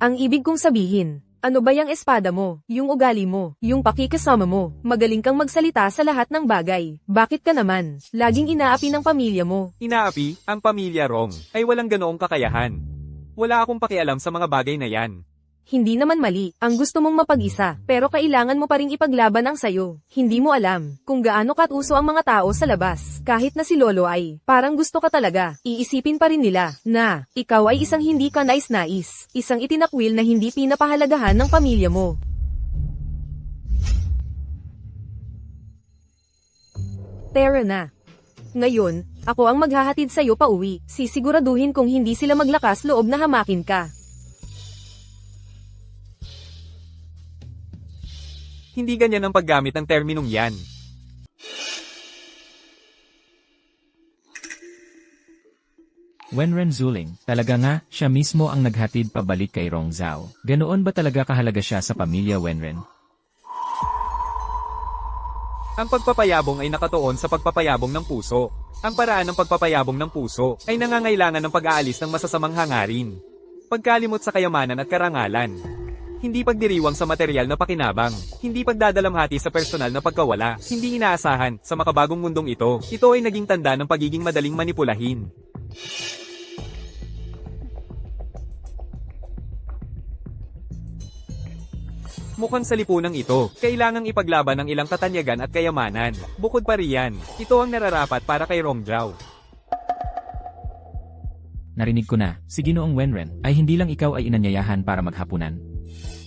Ang ibig kong sabihin, ano ba yung espada mo, yung ugali mo, yung pakikasama mo, magaling kang magsalita sa lahat ng bagay. Bakit ka naman, laging inaapi ng pamilya mo? Inaapi, ang pamilya Rong, ay walang ganoong kakayahan. Wala akong pakialam sa mga bagay na yan. Hindi naman mali, ang gusto mong mapag-isa, pero kailangan mo pa ring ipaglaban ang sayo. Hindi mo alam, kung gaano katuso ang mga tao sa labas, kahit na si Lolo ay, parang gusto ka talaga, iisipin pa rin nila, na, ikaw ay isang hindi ka nais-nais, isang itinakwil na hindi pinapahalagahan ng pamilya mo. Tara na. Ngayon, ako ang maghahatid sa'yo pa uwi, sisiguraduhin kong hindi sila maglakas loob na hamakin ka. Hindi ganyan ang paggamit ng terminong yan. Wenren Zuling, talaga nga, siya mismo ang naghatid pabalik kay Rong Zhao. Ganoon ba talaga kahalaga siya sa pamilya Wenren? Ang pagpapayabong ay nakatuon sa pagpapayabong ng puso. Ang paraan ng pagpapayabong ng puso ay nangangailangan ng pag-aalis ng masasamang hangarin. Pagkalimot sa kayamanan at karangalan. Hindi pagdiriwang sa material na pakinabang. Hindi pagdadalamhati sa personal na pagkawala. Hindi inaasahan sa makabagong mundong ito. Ito ay naging tanda ng pagiging madaling manipulahin. Mukhang sa lipunang ito, kailangang ipaglaban ang ilang katanyagan at kayamanan. Bukod pa riyan, ito ang nararapat para kay Rong Zhao. Narinig ko na, si Ginoong Wenren, ay hindi lang ikaw ay inanyayahan para maghapunan.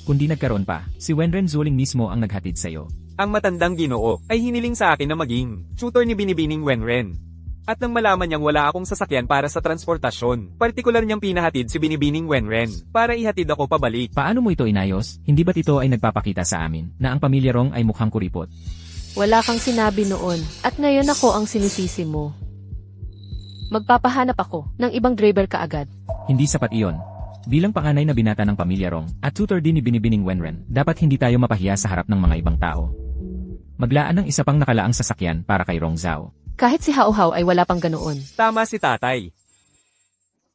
Kundi nagkaroon pa, si Wenren Zuling mismo ang naghatid sa'yo. Ang matandang Ginoo ay hiniling sa akin na maging tutor ni Binibining Wenren. At nang malaman niyang wala akong sasakyan para sa transportasyon, partikular niyang pinahatid si Binibining Wenren para ihatid ako pabalik. Paano mo ito inayos? Hindi ba't ito ay nagpapakita sa amin na ang pamilya Rong ay mukhang kuripot? Wala kang sinabi noon, at ngayon ako ang sinisisi mo. Magpapahanap ako ng ibang driver kaagad. Hindi sapat iyon. Bilang panganay na binata ng pamilya Rong at tutor din ni Binibining Wenren, dapat hindi tayo mapahiya sa harap ng mga ibang tao. Maglaan ng isa pang nakalaang sasakyan para kay Rong Zhao. Kahit si Hao Hao ay wala pang ganoon. Tama si tatay.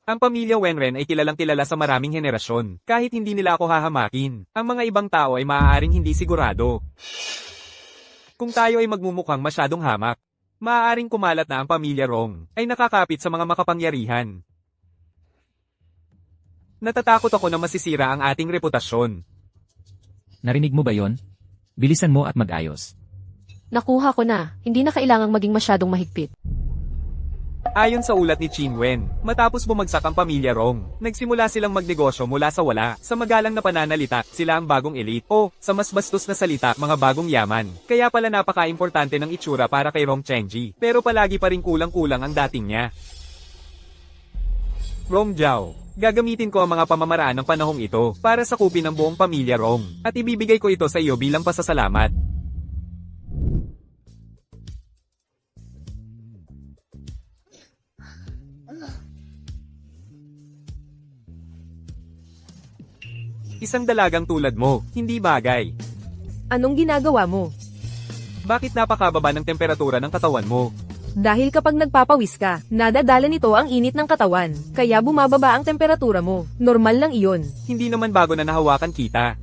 Ang pamilya Wenren ay kilalang kilala sa maraming henerasyon. Kahit hindi nila ako hahamakin, ang mga ibang tao ay maaaring hindi sigurado. Kung tayo ay magmumukhang masyadong hamak, maaaring kumalat na ang pamilya Rong ay nakakapit sa mga makapangyarihan. Natatakot ako na masisira ang ating reputasyon. Narinig mo ba yon? Bilisan mo at mag-ayos. Nakuha ko na, hindi na kailangang maging masyadong mahigpit. Ayon sa ulat ni Qin Wen, matapos bumagsak ang pamilya Rong, nagsimula silang magnegosyo mula sa wala. Sa magalang na pananalita, sila ang bagong elite. O, sa mas bastos na salita, mga bagong yaman. Kaya pala napaka-importante ng itsura para kay Rong Chengji. Pero palagi pa rin kulang-kulang ang dating niya. Rong Zhao, gagamitin ko ang mga pamamaraan ng panahong ito para sakupin ang buong pamilya Rong. At ibibigay ko ito sa iyo bilang pasasalamat. Isang dalagang tulad mo, hindi bagay. Anong ginagawa mo? Bakit napakababa ng temperatura ng katawan mo? Dahil kapag nagpapawis ka, nadadala nito ang init ng katawan, kaya bumababa ang temperatura mo. Normal lang iyon. Hindi naman bago na nahawakan kita.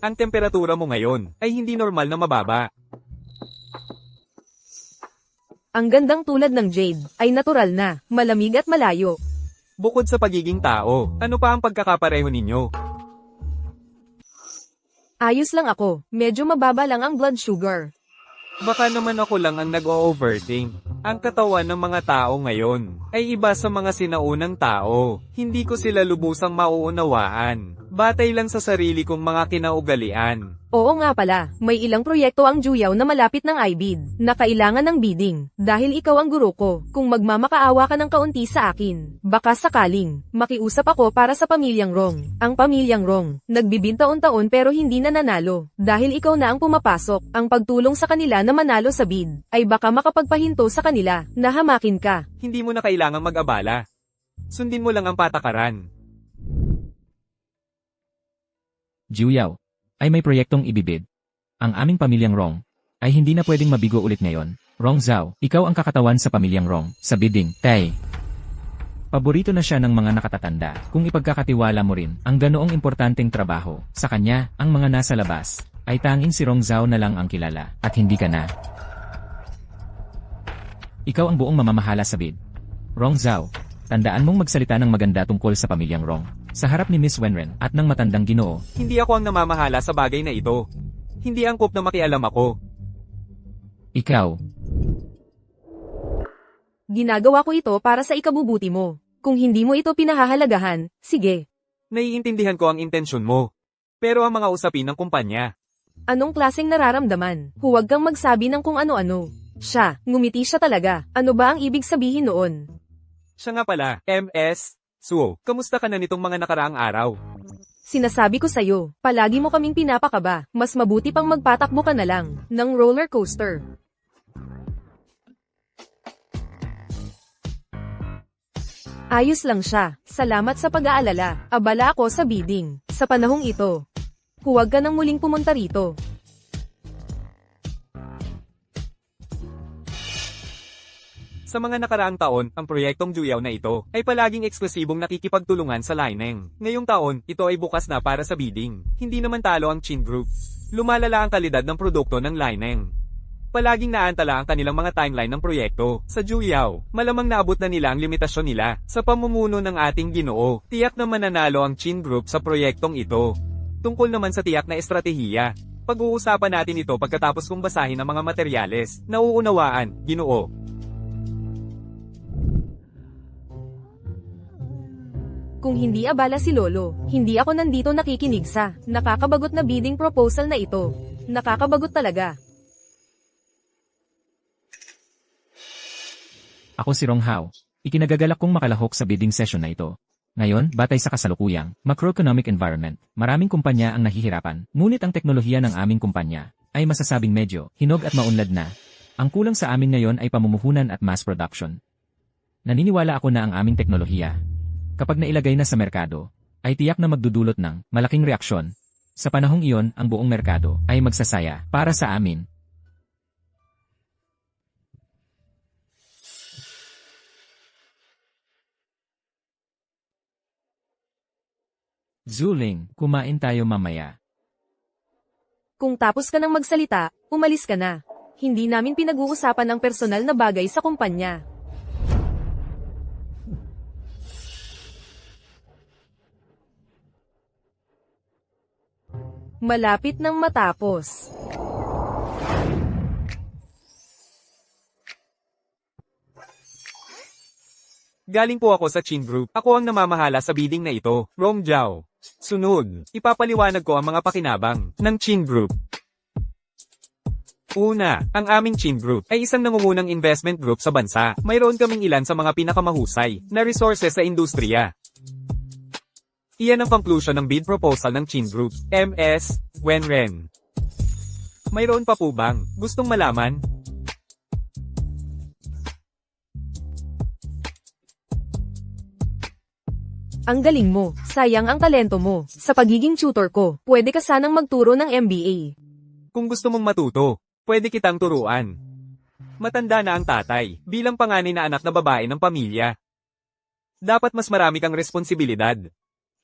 Ang temperatura mo ngayon ay hindi normal na mababa. Ang gandang tulad ng Jade ay natural na, malamig at malayo. Bukod sa pagiging tao, ano pa ang pagkakapareho ninyo? Ayos lang ako, medyo mababa lang ang blood sugar. Baka naman ako lang ang nag-o-overthink. Ang katawan ng mga tao ngayon ay iba sa mga sinaunang tao. Hindi ko sila lubusang mauunawaan. Batay lang sa sarili kong mga kinaugalian. Oo nga pala, may ilang proyekto ang Juyaw na malapit ng IBID, na kailangan ng bidding. Dahil ikaw ang guro ko, kung magmamakaawa ka ng kaunti sa akin, baka sakaling, makiusap ako para sa pamilyang Rong. Ang pamilyang Rong, nagbibid taon-taon pero hindi na nanalo. Dahil ikaw na ang pumapasok, ang pagtulong sa kanila na manalo sa bid, ay baka makapagpahinto sa kanila, na hamakin ka. Hindi mo na kailangang mag-abala. Sundin mo lang ang patakaran. Juyaw, ay may proyektong ibibid. Ang aming pamilyang Rong, ay hindi na pwedeng mabigo ulit ngayon. Rong Zhao, ikaw ang kakatawan sa pamilyang Rong, sa bidding, tay. Paborito na siya ng mga nakatatanda, kung ipagkakatiwala mo rin, ang ganoong importanteng trabaho. Sa kanya, ang mga nasa labas, ay tanging si Rong Zhao na lang ang kilala, at hindi ka na. Ikaw ang buong mamamahala sa bid. Rong Zhao, tandaan mong magsalita ng maganda tungkol sa pamilyang Rong. Sa harap ni Miss Wenren at ng matandang Ginoo. Hindi ako ang namamahala sa bagay na ito. Hindi angkop na makialam ako. Ikaw. Ginagawa ko ito para sa ikabubuti mo. Kung hindi mo ito pinahahalagahan, sige. Naiintindihan ko ang intensyon mo. Pero ang mga usapin ng kumpanya. Anong klaseng nararamdaman? Huwag kang magsabi ng kung ano-ano. Siya, ngumiti siya talaga. Ano ba ang ibig sabihin noon? Siya nga pala, MS. Suo, kamusta ka na nitong mga nakaraang araw? Sinasabi ko sa'yo, palagi mo kaming pinapakaba. Mas mabuti pang magpatakbo ka na lang, ng roller coaster. Ayos lang siya. Salamat sa pag-aalala. Abala ako sa bidding. Sa panahong ito, huwag ka nang muling pumunta rito. Sa mga nakaraang taon, ang proyektong Juyaw na ito ay palaging eksklusibong nakikipagtulungan sa Lineng. Ngayong taon, ito ay bukas na para sa bidding. Hindi naman talo ang Chin Group. Lumalala ang kalidad ng produkto ng Lineng. Palaging naantala ang kanilang mga timeline ng proyekto. Sa Juyaw, malamang naabot na nila ang limitasyon nila. Sa pamumuno ng ating Ginoo, tiyak na mananalo ang Chin Group sa proyektong ito. Tungkol naman sa tiyak na estratehiya, pag-uusapan natin ito pagkatapos kong basahin ang mga materyales. Nauunawaan, Ginoo. Kung hindi abala si Lolo, hindi ako nandito nakikinig sa nakakabagot na bidding proposal na ito. Nakakabagot talaga. Ako si Rong Hao. Ikinagagalak kong makalahok sa bidding session na ito. Ngayon, batay sa kasalukuyang macroeconomic environment, maraming kumpanya ang nahihirapan, ngunit ang teknolohiya ng aming kumpanya ay masasabing medyo hinog at maunlad na. Ang kulang sa amin ngayon ay pamumuhunan at mass production. Naniniwala ako na ang aming teknolohiya, kapag nailagay na sa merkado, ay tiyak na magdudulot ng malaking reaksyon. Sa panahong iyon, ang buong merkado ay magsasaya para sa amin. Zuling, kumain tayo mamaya. Kung tapos ka nang magsalita, umalis ka na. Hindi namin pinag-uusapan ang personal na bagay sa kumpanya. Malapit nang matapos. Galing po ako sa Chin Group. Ako ang namamahala sa bidding na ito, Rong Zhao. Sunod, ipapaliwanag ko ang mga pakinabang ng Chin Group. Una, ang aming Chin Group ay isang nangungunang investment group sa bansa. Mayroon kaming ilan sa mga pinakamahusay na resources sa industriya. Iyan ang conclusion ng bid proposal ng Chin Group, MS Wenren. Mayroon pa po bang gustong malaman? Ang galing mo, sayang ang talento mo. Sa pagiging tutor ko, pwede ka sanang magturo ng MBA. Kung gusto mong matuto, pwede kitang turuan. Matanda na ang tatay, bilang panganay na anak na babae ng pamilya. Dapat mas marami kang responsibilidad.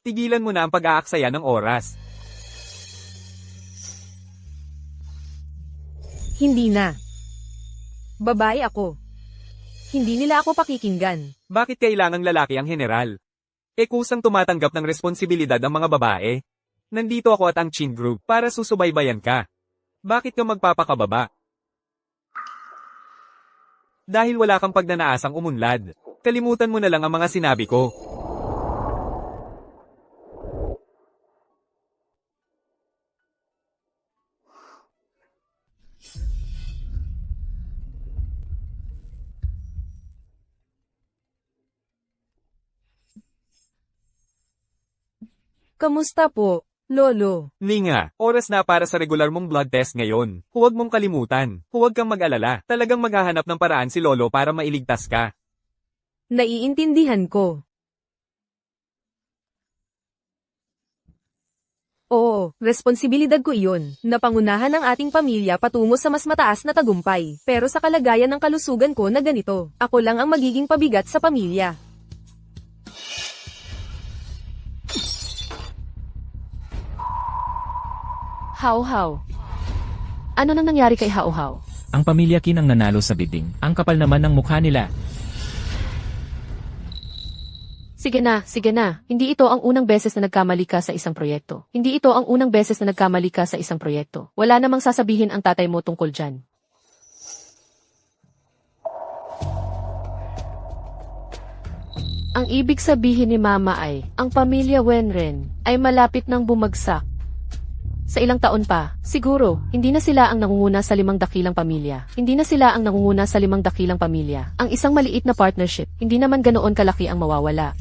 Tigilan mo na ang pag-aaksaya ng oras. Hindi na. Babae ako. Hindi nila ako pakikinggan. Bakit kailangang lalaki ang general? Kusang tumatanggap ng responsibilidad ang mga babae. Nandito ako at ang Chin Group para susubaybayan ka. Bakit ka magpapakababa? Dahil wala kang pagnanaasang umunlad. Kalimutan mo na lang ang mga sinabi ko. Kamusta po, Lolo? Ninga, oras na para sa regular mong blood test ngayon. Huwag mong kalimutan. Huwag kang mag-alala. Talagang maghahanap ng paraan si Lolo para mailigtas ka. Naiintindihan ko. Oo, responsibilidad ko iyon, na pangunahan ang ating pamilya patungo sa mas mataas na tagumpay. Pero sa kalagayan ng kalusugan ko na ganito, ako lang ang magiging pabigat sa pamilya. Hao-hao. Ano nang nangyari kay Hao-hao? Ang pamilya Kin ang nanalo sa bidding. Ang kapal naman ng mukha nila. Sige na. Hindi ito ang unang beses na nagkamali ka sa isang proyekto. Hindi ito ang unang beses na nagkamali ka sa isang proyekto. Wala namang sasabihin ang tatay mo tungkol dyan. Ang ibig sabihin ni Mama ay, ang pamilya Wenren ay malapit nang bumagsak. Sa ilang taon pa, siguro, hindi na sila ang nangunguna sa 5 dakilang pamilya. Hindi na sila ang nangunguna sa 5 dakilang pamilya. Ang isang maliit na partnership, hindi naman ganoon kalaki ang mawawala.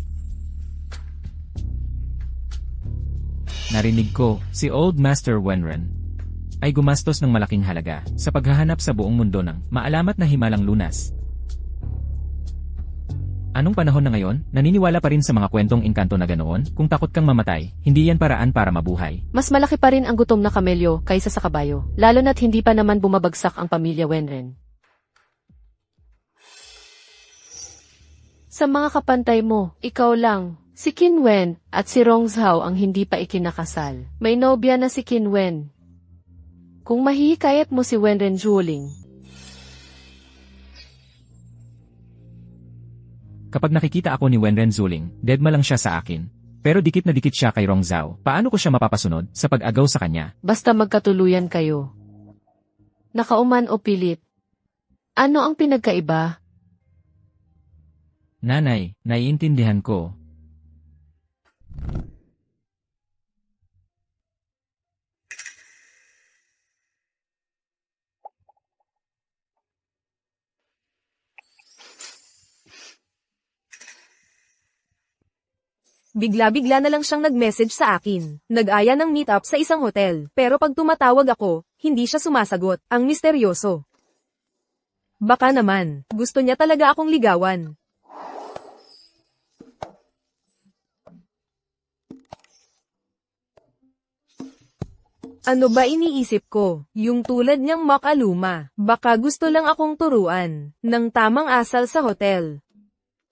Narinig ko, si Old Master Wenren ay gumastos ng malaking halaga sa paghahanap sa buong mundo ng maalamat na himalang lunas. Anong panahon na ngayon? Naniniwala pa rin sa mga kwentong engkanto na ganoon? Kung takot kang mamatay, hindi yan paraan para mabuhay. Mas malaki pa rin ang gutom na kamelyo kaysa sa kabayo, lalo na't hindi pa naman bumabagsak ang pamilya Wenren. Sa mga kapantay mo, ikaw lang, si Qin Wen at si Rong Zhao ang hindi pa ikinakasal. May nobya na si Qin Wen. Kung mahihikayat mo si Wenren Zhuoling, Kapag nakikita ako ni Wenren Zhuoling, deadma lang siya sa akin. Pero dikit na dikit siya kay Rong Zhao. Paano ko siya mapapasunod sa pag-agaw sa kanya? basta magkatuluyan kayo. Nakauman o pilit. Ano ang pinagkaiba? Nanay, naiintindihan ko. Bigla-bigla na lang siyang nag-message sa akin. Nag-aya ng meet-up sa isang hotel. Pero pag tumatawag ako, hindi siya sumasagot. Ang misteryoso. Baka naman, gusto niya talaga akong ligawan. Ano ba iniisip ko? Yung tulad niyang makaluma. Baka gusto lang akong turuan ng tamang asal sa hotel.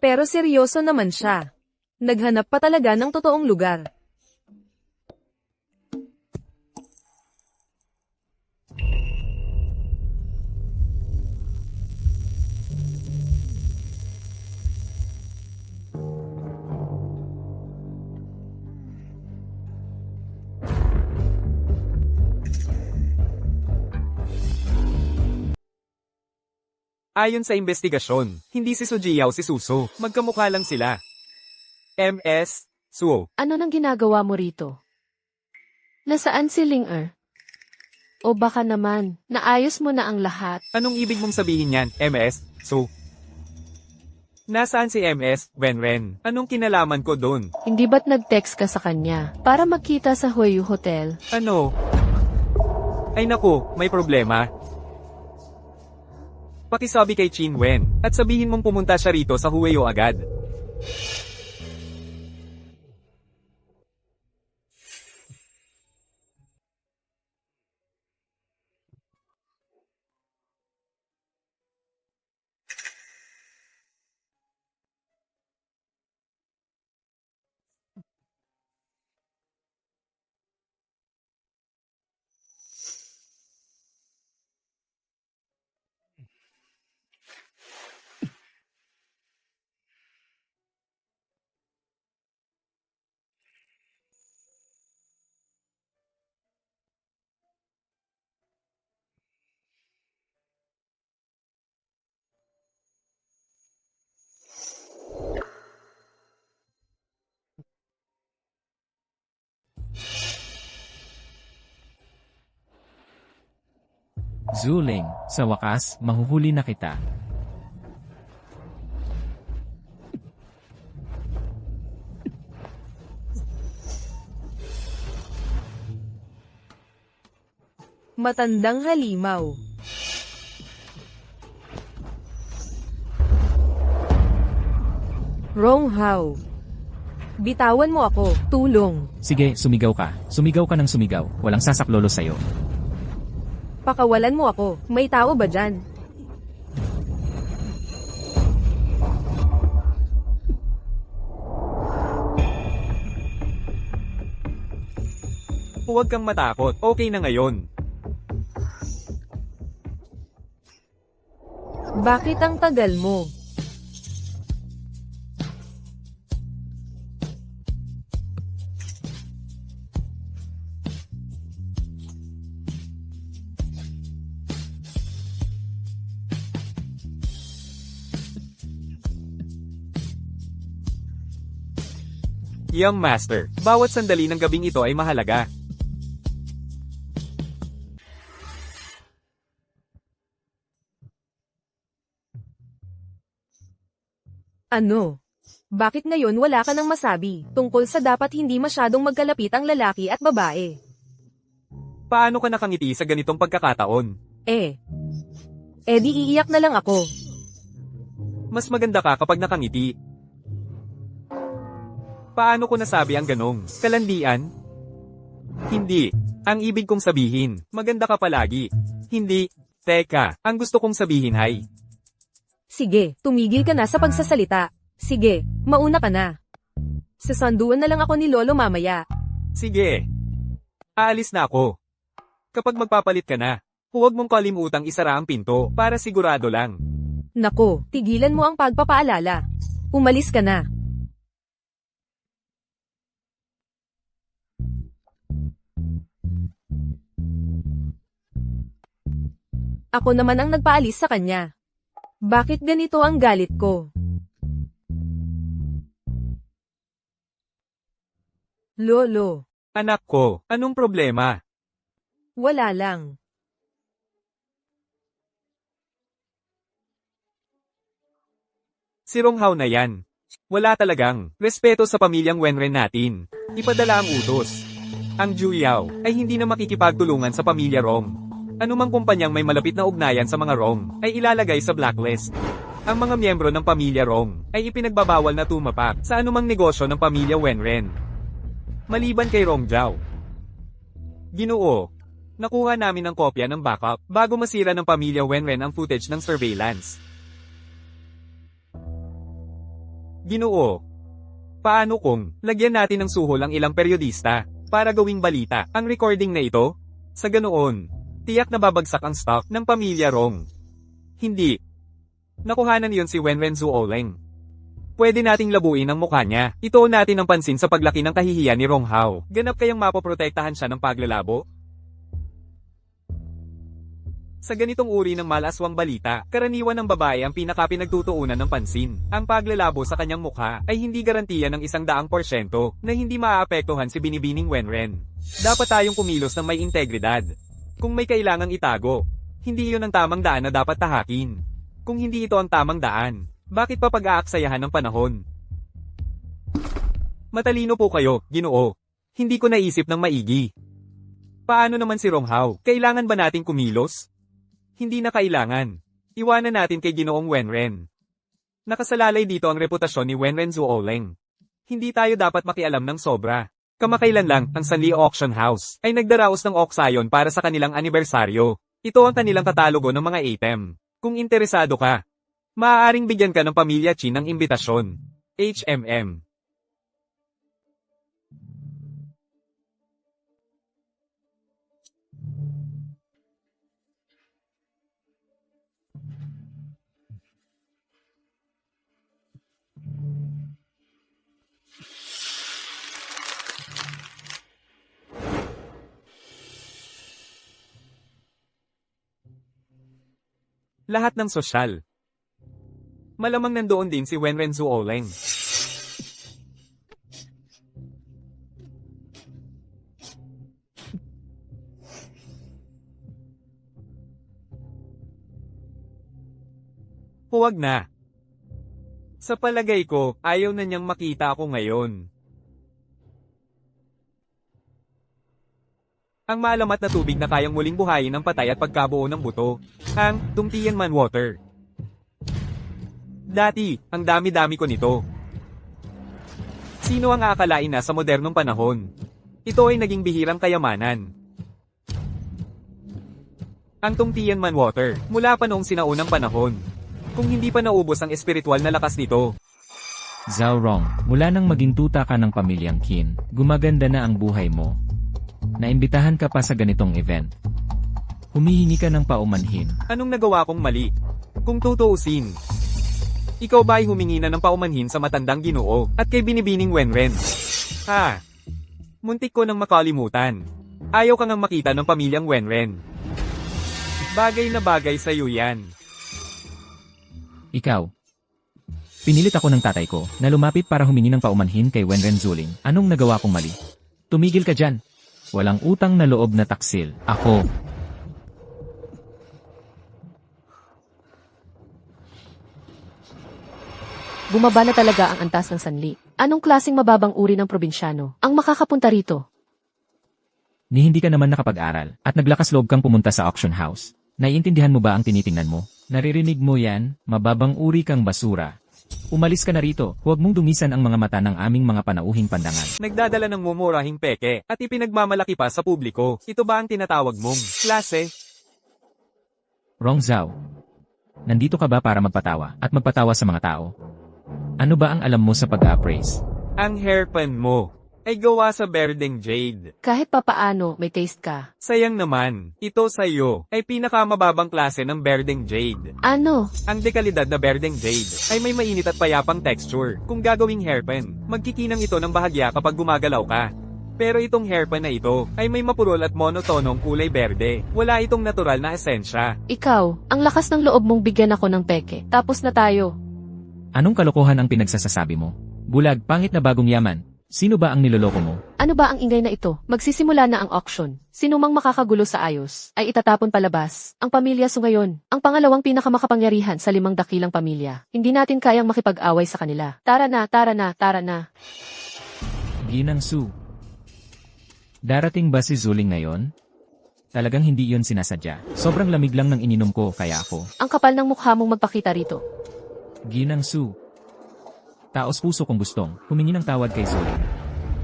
Pero seryoso naman siya. Naghanap pa talaga ng totoong lugar. Ayon sa investigasyon, hindi si Sujiao si Suso. Magkamukha lang sila. MS, Suo. Ano nang ginagawa mo rito? Nasaan si Ling-er? O baka naman, naayos mo na ang lahat. Anong ibig mong sabihin yan, MS, Su? Nasaan si MS, Wenren? Anong kinalaman ko dun? Hindi ba't nag-text ka sa kanya para magkita sa Huayu Hotel? Ano? Ay naku, may problema. Pakisabi kay Qin Wen, at sabihin mong pumunta siya rito sa Huayo agad. Zhuoling, sa wakas, mahuhuli na kita. Matandang halimaw. Rong Hao. Bitawan mo ako, tulong. Sige, sumigaw ka. Sumigaw ka ng sumigaw. Walang sasaklolo sa'yo. Pakawalan mo ako, may tao ba dyan? Huwag kang matakot, okay na ngayon. Bakit ang tagal mo? Young Master, bawat sandali ng gabing ito ay mahalaga. Ano? Bakit ngayon wala ka nang masabi tungkol sa dapat hindi masyadong magkalapit ang lalaki at babae? Paano ka nakangiti sa ganitong pagkakataon? Eh di iiyak na lang ako. Mas maganda ka kapag nakangiti. Paano ko nasabi ang ganong kalandian? Hindi. Ang ibig kong sabihin, maganda ka palagi. Hindi. Teka, ang gusto kong sabihin ay, Sige, tumigil ka na sa pagsasalita. Sige, mauna ka na. Sasanduan na lang ako ni Lolo mamaya. sige. Aalis na ako. Kapag magpapalit ka na, huwag mong kalimutang isara ang pinto para sigurado lang. Nako, tigilan mo ang pagpapaalala. Umalis ka na. Ako naman ang nagpaalis sa kanya. Bakit ganito ang galit ko? Lolo, Anak ko, anong problema? wala lang. Si Ronghao na yan. Wala talagang respeto sa pamilyang Wenren natin. Ipadala ang utos. Ang Juyao ay hindi na makikipagtulungan sa pamilya Rong. Anumang kumpanyang may malapit na ugnayan sa mga Rong ay ilalagay sa blacklist. Ang mga miyembro ng pamilya Rong ay ipinagbabawal na tumapak sa anumang negosyo ng pamilya Wenren. Maliban kay Rong Jiao. Ginoo, nakuha namin ang kopya ng backup bago masira ng pamilya Wenren ang footage ng surveillance. Ginoo, paano kung lagyan natin ng suhol ang ilang periodista para gawing balita ang recording na ito? Sa ganoon, tiyak na babagsak ang stock ng pamilya Rong. Hindi. Nakuhanan yon si Wenren Zuoleng. Pwede nating labuin ang mukha niya. Ituon natin ang pansin sa paglaki ng kahihiyan ni Ronghao. Ganap kayang mapoprotektahan siya ng paglalabo? Sa ganitong uri ng malaswang balita, karaniwan ng babae ang pinakapinagtutuunan ng pansin. Ang paglalabo sa kanyang mukha ay hindi garantiya ng 100% na hindi maaapektuhan si Binibining Wenren. Dapat tayong kumilos ng may integridad. Kung may kailangang itago, hindi iyon ang tamang daan na dapat tahakin. Kung hindi ito ang tamang daan, bakit pa pag-aaksayahan ng panahon? Matalino po kayo, Ginoo. Hindi ko naisip ng maigi. Paano naman si Ronghao? Kailangan ba nating kumilos? Hindi na kailangan. Iwanan natin kay Ginoong Wenren. Nakasalalay dito ang reputasyon ni Wenren Zuoleng. Hindi tayo dapat makialam ng sobra. Kamakailan lang, ang Sanli Auction House ay nagdaraos ng auction para sa kanilang anibersaryo. Ito ang kanilang katalogo ng mga item. Kung interesado ka, maaaring bigyan ka ng pamilya Chin ng imbitasyon. HMM. Lahat ng sosyal. Malamang nandoon din si Wenren Zuoleng. Huwag na. Sa palagay ko, ayaw na niyang makita ako ngayon. Ang maalamat na tubig na kayang muling buhayin ang patay at pagkabuo ng buto. Ang Tumtian Man Water. Dati, ang dami-dami ko nito. Sino ang aakalain na sa modernong panahon? Ito ay naging bihirang kayamanan. Ang Tumtian Man Water, mula pa noong sinaunang panahon. Kung hindi pa naubos ang espiritual na lakas nito. Zhao Rong, mula nang maging tuta ka ng pamilyang Qin, gumaganda na ang buhay mo. Naimbitahan ka pa sa ganitong event. Humihingi ka ng paumanhin. Anong nagawa kong mali? Kung tutuusin, ikaw ba ay humingi na ng paumanhin sa matandang Ginoo at kay Binibining Wenren? Ha? Muntik ko nang makalimutan. Ayaw ka ngang makita ng pamilyang Wenren. Bagay na bagay sa iyo yan. Ikaw. Pinilit ako ng tatay ko na lumapit para humingi ng paumanhin kay Wenren Zuling. Anong nagawa kong mali? Tumigil ka dyan. Walang utang na loob na taksil. Ako. Bumaba na talaga ang antas ng sanli. Anong klaseng mababang uri ng probinsyano ang makakapunta rito? Ni hindi ka naman nakapag-aral at naglakas loob kang pumunta sa auction house. Naiintindihan mo ba ang tinitingnan mo? Naririnig mo yan? Mababang uri kang basura. Umalis ka na rito, huwag mong dumisan ang mga mata ng aming mga panauhing pandangan. Nagdadala ng mumurahing peke at ipinagmamalaki pa sa publiko. Ito ba ang tinatawag mong klase? Rong Zhao. Nandito ka ba para magpatawa at magpatawa sa mga tao? Ano ba ang alam mo sa pag-appraise? Ang hairpan mo ay gawa sa berdeng jade. Kahit papaano, may taste ka. Sayang naman, ito sa'yo ay pinakamababang klase ng berdeng jade. Ano? Ang dekalidad na berdeng jade ay may mainit at payapang texture. Kung gagawing hairpan, magkikinang ito ng bahagya kapag gumagalaw ka. Pero itong hairpan na ito ay may mapurol at monotonong kulay berde. Wala itong natural na esensya. Ikaw, ang lakas ng loob mong bigyan ako ng peke. Tapos na tayo. Anong kalokohan ang pinagsasasabi mo? Bulag, pangit na bagong yaman. Sino ba ang niloloko mo? Ano ba ang ingay na ito? Magsisimula na ang auction. Sino mang makakagulo sa ayos, ay itatapon palabas. Ang pamilya Su ngayon, ang pangalawang pinakamakapangyarihan sa 5 dakilang pamilya. Hindi natin kayang makipag-away sa kanila. Tara na, tara na, tara na. Ginang Su. Darating ba si Zuling ngayon? Talagang hindi yon sinasadya. Sobrang lamig lang ng ininom ko kaya ako. Ang kapal ng mukha mong magpakita rito. Ginang Su. Taos puso kong gustong humingi ng tawad kay Zuling.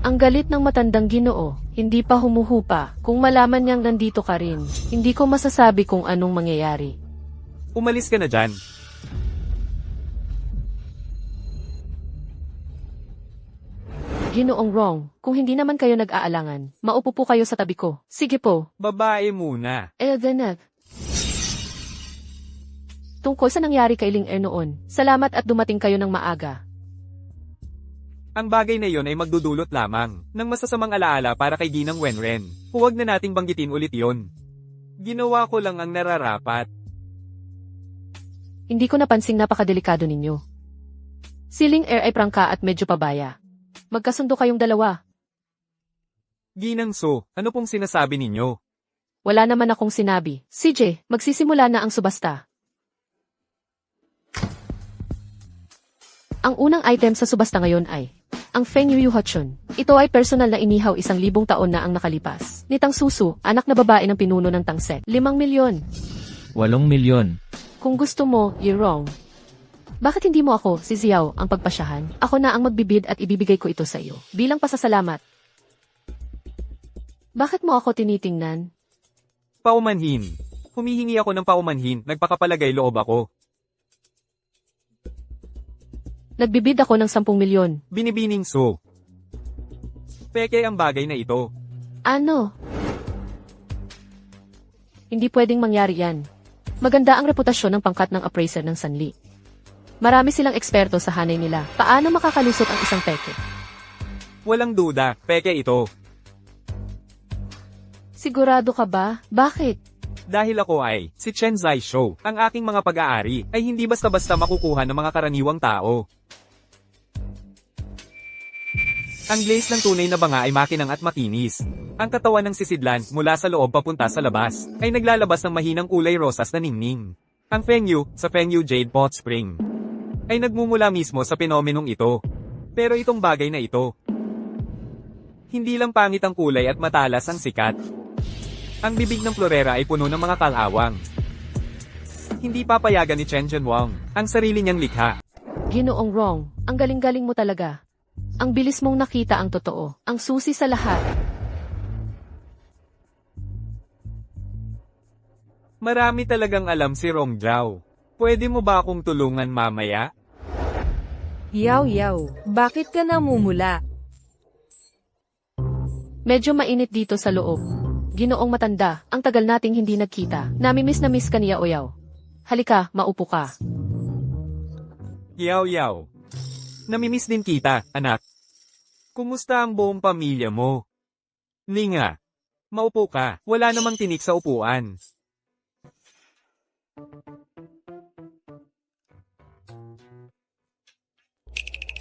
Ang galit ng matandang Ginoo, hindi pa humuhupa. Kung malaman niyang nandito ka rin, hindi ko masasabi kung anong mangyayari. Umalis ka na dyan. Ginoong Rong, kung hindi naman kayo nag-aalangan, maupo po kayo sa tabi ko. Sige po. Babae muna. Eldenet. Tungkol sa nangyari kay Ling Er noon, salamat at dumating kayo ng maaga. Ang bagay na yon ay magdudulot lamang ng masasamang alaala para kay Ginang Wenren. Huwag na nating banggitin ulit yon. Ginawa ko lang ang nararapat. Hindi ko napansing napakadelikado ninyo. Si Ling Er ay prangka at medyo pabaya. Magkasundo kayong dalawa. Ginang So, ano pong sinasabi ninyo? Wala naman akong sinabi. CJ, magsisimula na ang subasta. Ang unang item sa subasta ngayon ay ang Feng Yu Hachun. Ito ay personal na inihaw 1,000 taon na ang nakalipas. Nitang Susu, anak na babae ng pinuno ng Tangset. 5 milyon. 8 milyon. Kung gusto mo, you're wrong. Bakit hindi mo ako, si Xiao, ang pagpasyahan? Ako na ang magbibid at ibibigay ko ito sa iyo. Bilang pasasalamat. Bakit mo ako tinitingnan? Paumanhin. Humihingi ako ng paumanhin, nagpakapalagay loob ako. Nagbibid ako ng 10 milyon. Binibining So. Peke ang bagay na ito. Ano? Hindi pwedeng mangyari yan. Maganda ang reputasyon ng pangkat ng appraiser ng Sanli. Marami silang eksperto sa hanay nila. Paano makakalusot ang isang peke? Walang duda, peke ito. Sigurado ka ba? Bakit? Dahil ako ay, si Chen Zai Shou, ang aking mga pag-aari, ay hindi basta-basta makukuha ng mga karaniwang tao. Ang glaze ng tunay na banga ay makinang at makinis. Ang katawan ng sisidlan, mula sa loob papunta sa labas, ay naglalabas ng mahinang kulay rosas na ningning. Ang Feng Yu, sa Feng Yu Jade Pot Spring, ay nagmumula mismo sa penomenong ito. Pero itong bagay na ito, hindi lang pangit ang kulay at matalas ang sikat. Ang bibig ng florera ay puno ng mga kalawang. Hindi papayagan ni Chen Zhenwang ang sarili niyang likha. Ginoong Rong, ang galing-galing mo talaga. Ang bilis mong nakita ang totoo. Ang susi sa lahat. Marami talagang alam si Rong Zhao. Pwede mo ba akong tulungan mamaya? Yaw, bakit ka namumula? Medyo mainit dito sa loob. Ginoong matanda, ang tagal nating hindi nagkita. Namimiss na miss ka niya Oyaw. Halika, maupo ka. Yaw. Namimiss din kita, anak. Kumusta ang buong pamilya mo? Linga. Maupo ka, wala namang tinik sa upuan.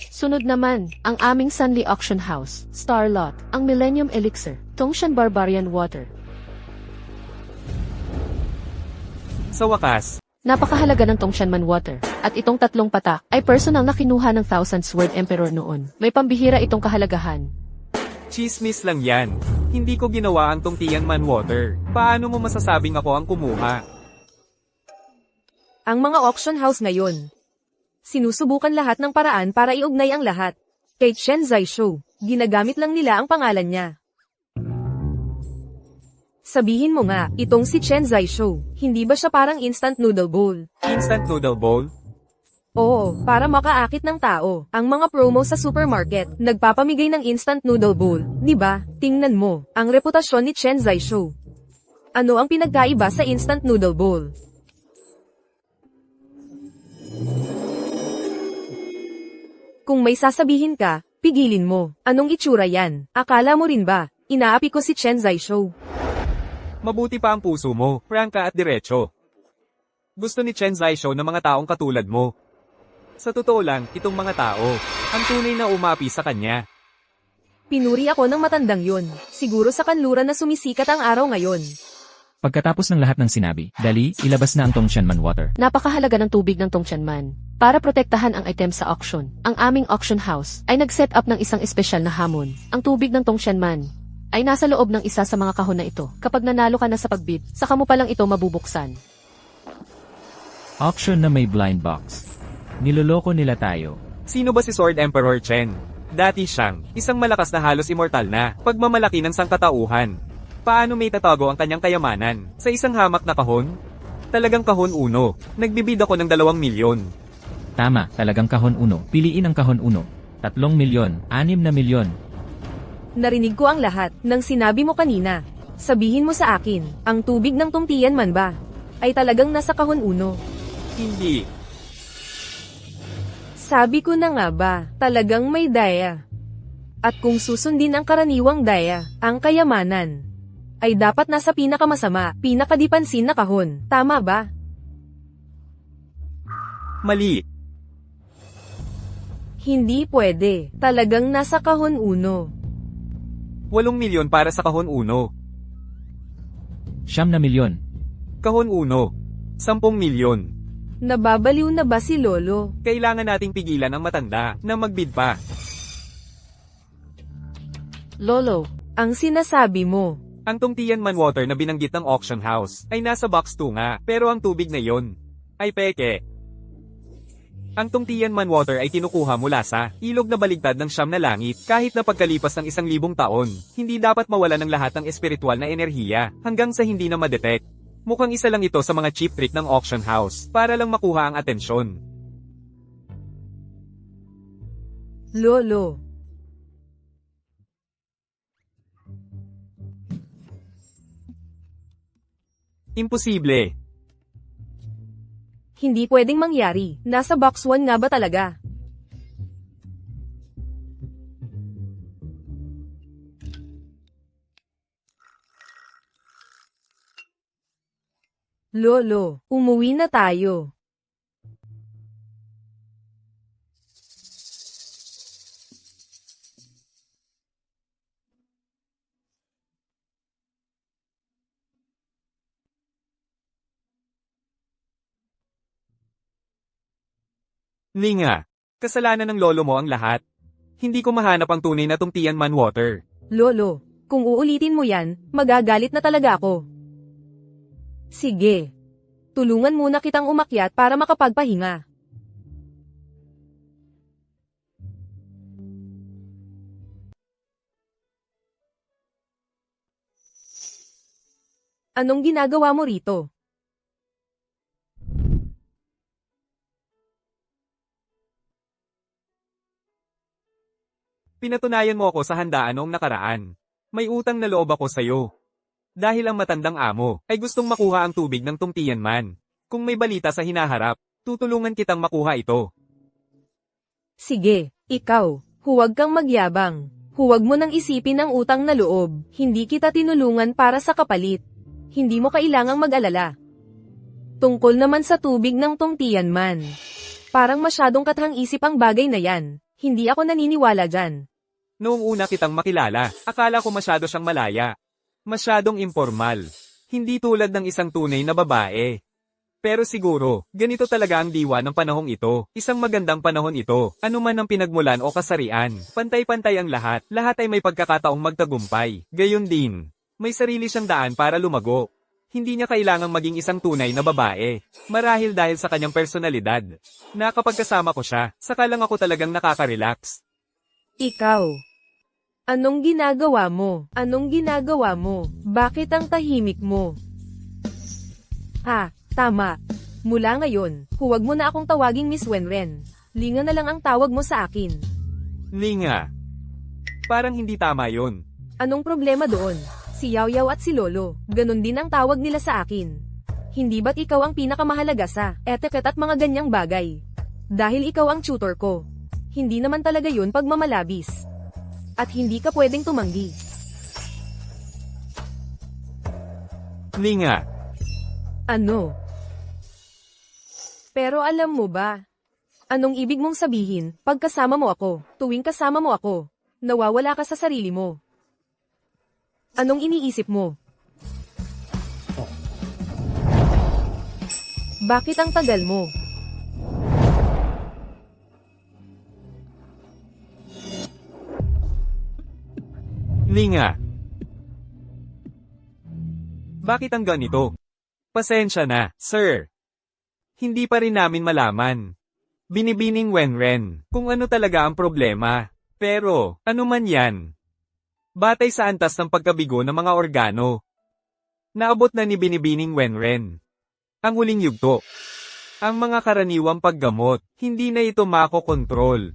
Sunod naman, ang aming Sunli Auction House, Starlot, ang Millennium Elixir, Tongshan Barbarian Water. Sa wakas, Napakahalaga ng Tongshanman Water, at itong 3 patak ay personal na kinuha ng Thousand Sword Emperor noon. May pambihira itong kahalagahan. chismis lang yan. Hindi ko ginawa ang Tongtian Man Water. Paano mo masasabing ako ang kumuha? Ang mga auction house ngayon. Sinusubukan lahat ng paraan para iugnay ang lahat. Kay Chen Zhaishou, ginagamit lang nila ang pangalan niya. Sabihin mo nga, itong si Chen Zhaishou, hindi ba siya parang instant noodle bowl? Instant noodle bowl? Oo, para makaakit ng tao. Ang mga promo sa supermarket, nagpapamigay ng instant noodle bowl, di ba? Tingnan mo, ang reputasyon ni Chen Zhaishou. Ano ang pinagkaiba sa instant noodle bowl? Kung may sasabihin ka, pigilin mo. Anong itsura yan? Akala mo rin ba? Inaapi ko si Chen Zhaishou. Mabuti pa ang puso mo, prangka at diretso. Gusto ni Chen Zhaishou ng mga taong katulad mo. Sa totoo lang, itong mga tao, ang tunay na umapi sa kanya. Pinuri ako ng matandang yun. Siguro sa kanluran na sumisikat ang araw ngayon. Pagkatapos ng lahat ng sinabi, dali, ilabas na ang Tongchanman water. Napakahalaga ng tubig ng Tongchanman. Para protektahan ang item sa auction, ang aming auction house ay nag-set up ng isang espesyal na hamon. Ang tubig ng Tongchanman ay nasa loob ng isa sa mga kahon na ito. Kapag nanalo ka na sa pagbid, saka mo palang ito mabubuksan. Auction na may blind box. Niloloko nila tayo. Sino ba si Sword Emperor Chen? Dati siyang isang malakas na halos immortal na pagmamalaki ng sangkatauhan. Paano may tatago ang kanyang kayamanan? Sa isang hamak na kahon? Talagang kahon uno. Nagbibid ako ng 2 milyon. Tama, talagang kahon uno. Piliin ang kahon uno. 3 milyon, 6 na milyon. Narinig ko ang lahat ng sinabi mo kanina. Sabihin mo sa akin, ang tubig ng Tongtianman ba ay talagang nasa kahon uno? Hindi. Sabi ko na nga ba, talagang may daya. At kung susundin ang karaniwang daya, ang kayamanan, ay dapat nasa pinakamasama, pinakadipansin na kahon. Tama ba? Mali. Hindi pwede. Talagang nasa kahon uno. 8 milyon para sa kahon uno. 9 na milyon. Kahon uno. 10 milyon. Nababaliw na ba si Lolo? Kailangan nating pigilan ang matanda na magbid pa. Lolo, Ang sinasabi mo, Ang Tongtianman water na binanggit ng auction house ay nasa box 2 nga, pero ang tubig na yon ay peke. Ang Tongtianman water ay kinukuha mula sa ilog na baligtad ng siyam na langit. Kahit na pagkalipas ng 1,000 taon, hindi dapat mawala ng lahat ng espiritual na enerhiya hanggang sa hindi na madetect. Mukhang isa lang ito sa mga cheap trick ng auction house para lang makuha ang atensyon. Lolo. Imposible. Hindi pwedeng mangyari. Nasa box 1 nga ba talaga? Lolo, umuwi na tayo. Linga, kasalanan ng lolo mo ang lahat. Hindi ko mahanap ang tunay na Tongtianman water. Lolo, kung uulitin mo yan, magagalit na talaga ako. Sige. Tulungan muna kitang umakyat para makapagpahinga. Anong ginagawa mo rito? Pinatunayan mo ako sa handaan noong nakaraan. May utang na loob ako sa'yo. Dahil ang matandang amo ay gustong makuha ang tubig ng Tongtianman. Kung may balita sa hinaharap, tutulungan kitang makuha ito. Sige, ikaw, huwag kang magyabang. Huwag mo nang isipin ang utang na loob. Hindi kita tinulungan para sa kapalit. Hindi mo kailangang mag-alala. Tungkol naman sa tubig ng Tongtianman. Parang masyadong kathang-isip ang bagay na yan. Hindi ako naniniwala dyan. Noong una kitang makilala, akala ko masyado siyang malaya. Masyadong informal. Hindi tulad ng isang tunay na babae. Pero siguro, ganito talaga ang diwa ng panahong ito. Isang magandang panahon ito. Ano man ang pinagmulan o kasarian. Pantay-pantay ang lahat. Lahat ay may pagkakataong magtagumpay. Gayon din. May sarili siyang daan para lumago. Hindi niya kailangang maging isang tunay na babae. Marahil dahil sa kanyang personalidad. Na kapag kasama ko siya, saka lang ako talagang nakaka-relax. Ikaw. Anong ginagawa mo? Anong ginagawa mo? Bakit ang tahimik mo? Ha, tama. Mula ngayon, huwag mo na akong tawaging Miss Wenren. Linga na lang ang tawag mo sa akin. Linga. Parang hindi tama yon. Anong problema doon? Si Yaw Yaw at si Lolo, ganun din ang tawag nila sa akin. Hindi ba't ikaw ang pinakamahalaga sa etiquette at mga ganyang bagay? Dahil ikaw ang tutor ko. Hindi naman talaga yun pagmamalabis. At hindi ka pwedeng tumanggi. Linga. Ano? Pero alam mo ba? Anong ibig mong sabihin, pag kasama mo ako, tuwing kasama mo ako, nawawala ka sa sarili mo? Anong iniisip mo? Bakit ang tagal mo? Linga. Bakit ang ganito? Pasensya na, sir. Hindi pa rin namin malaman. Binibining Wenren, kung ano talaga ang problema. Pero, ano man yan? Batay sa antas ng pagkabigo ng mga organo. Naabot na ni Binibining Wenren ang huling yugto. Ang mga karaniwang paggamot, hindi na ito makokontrol.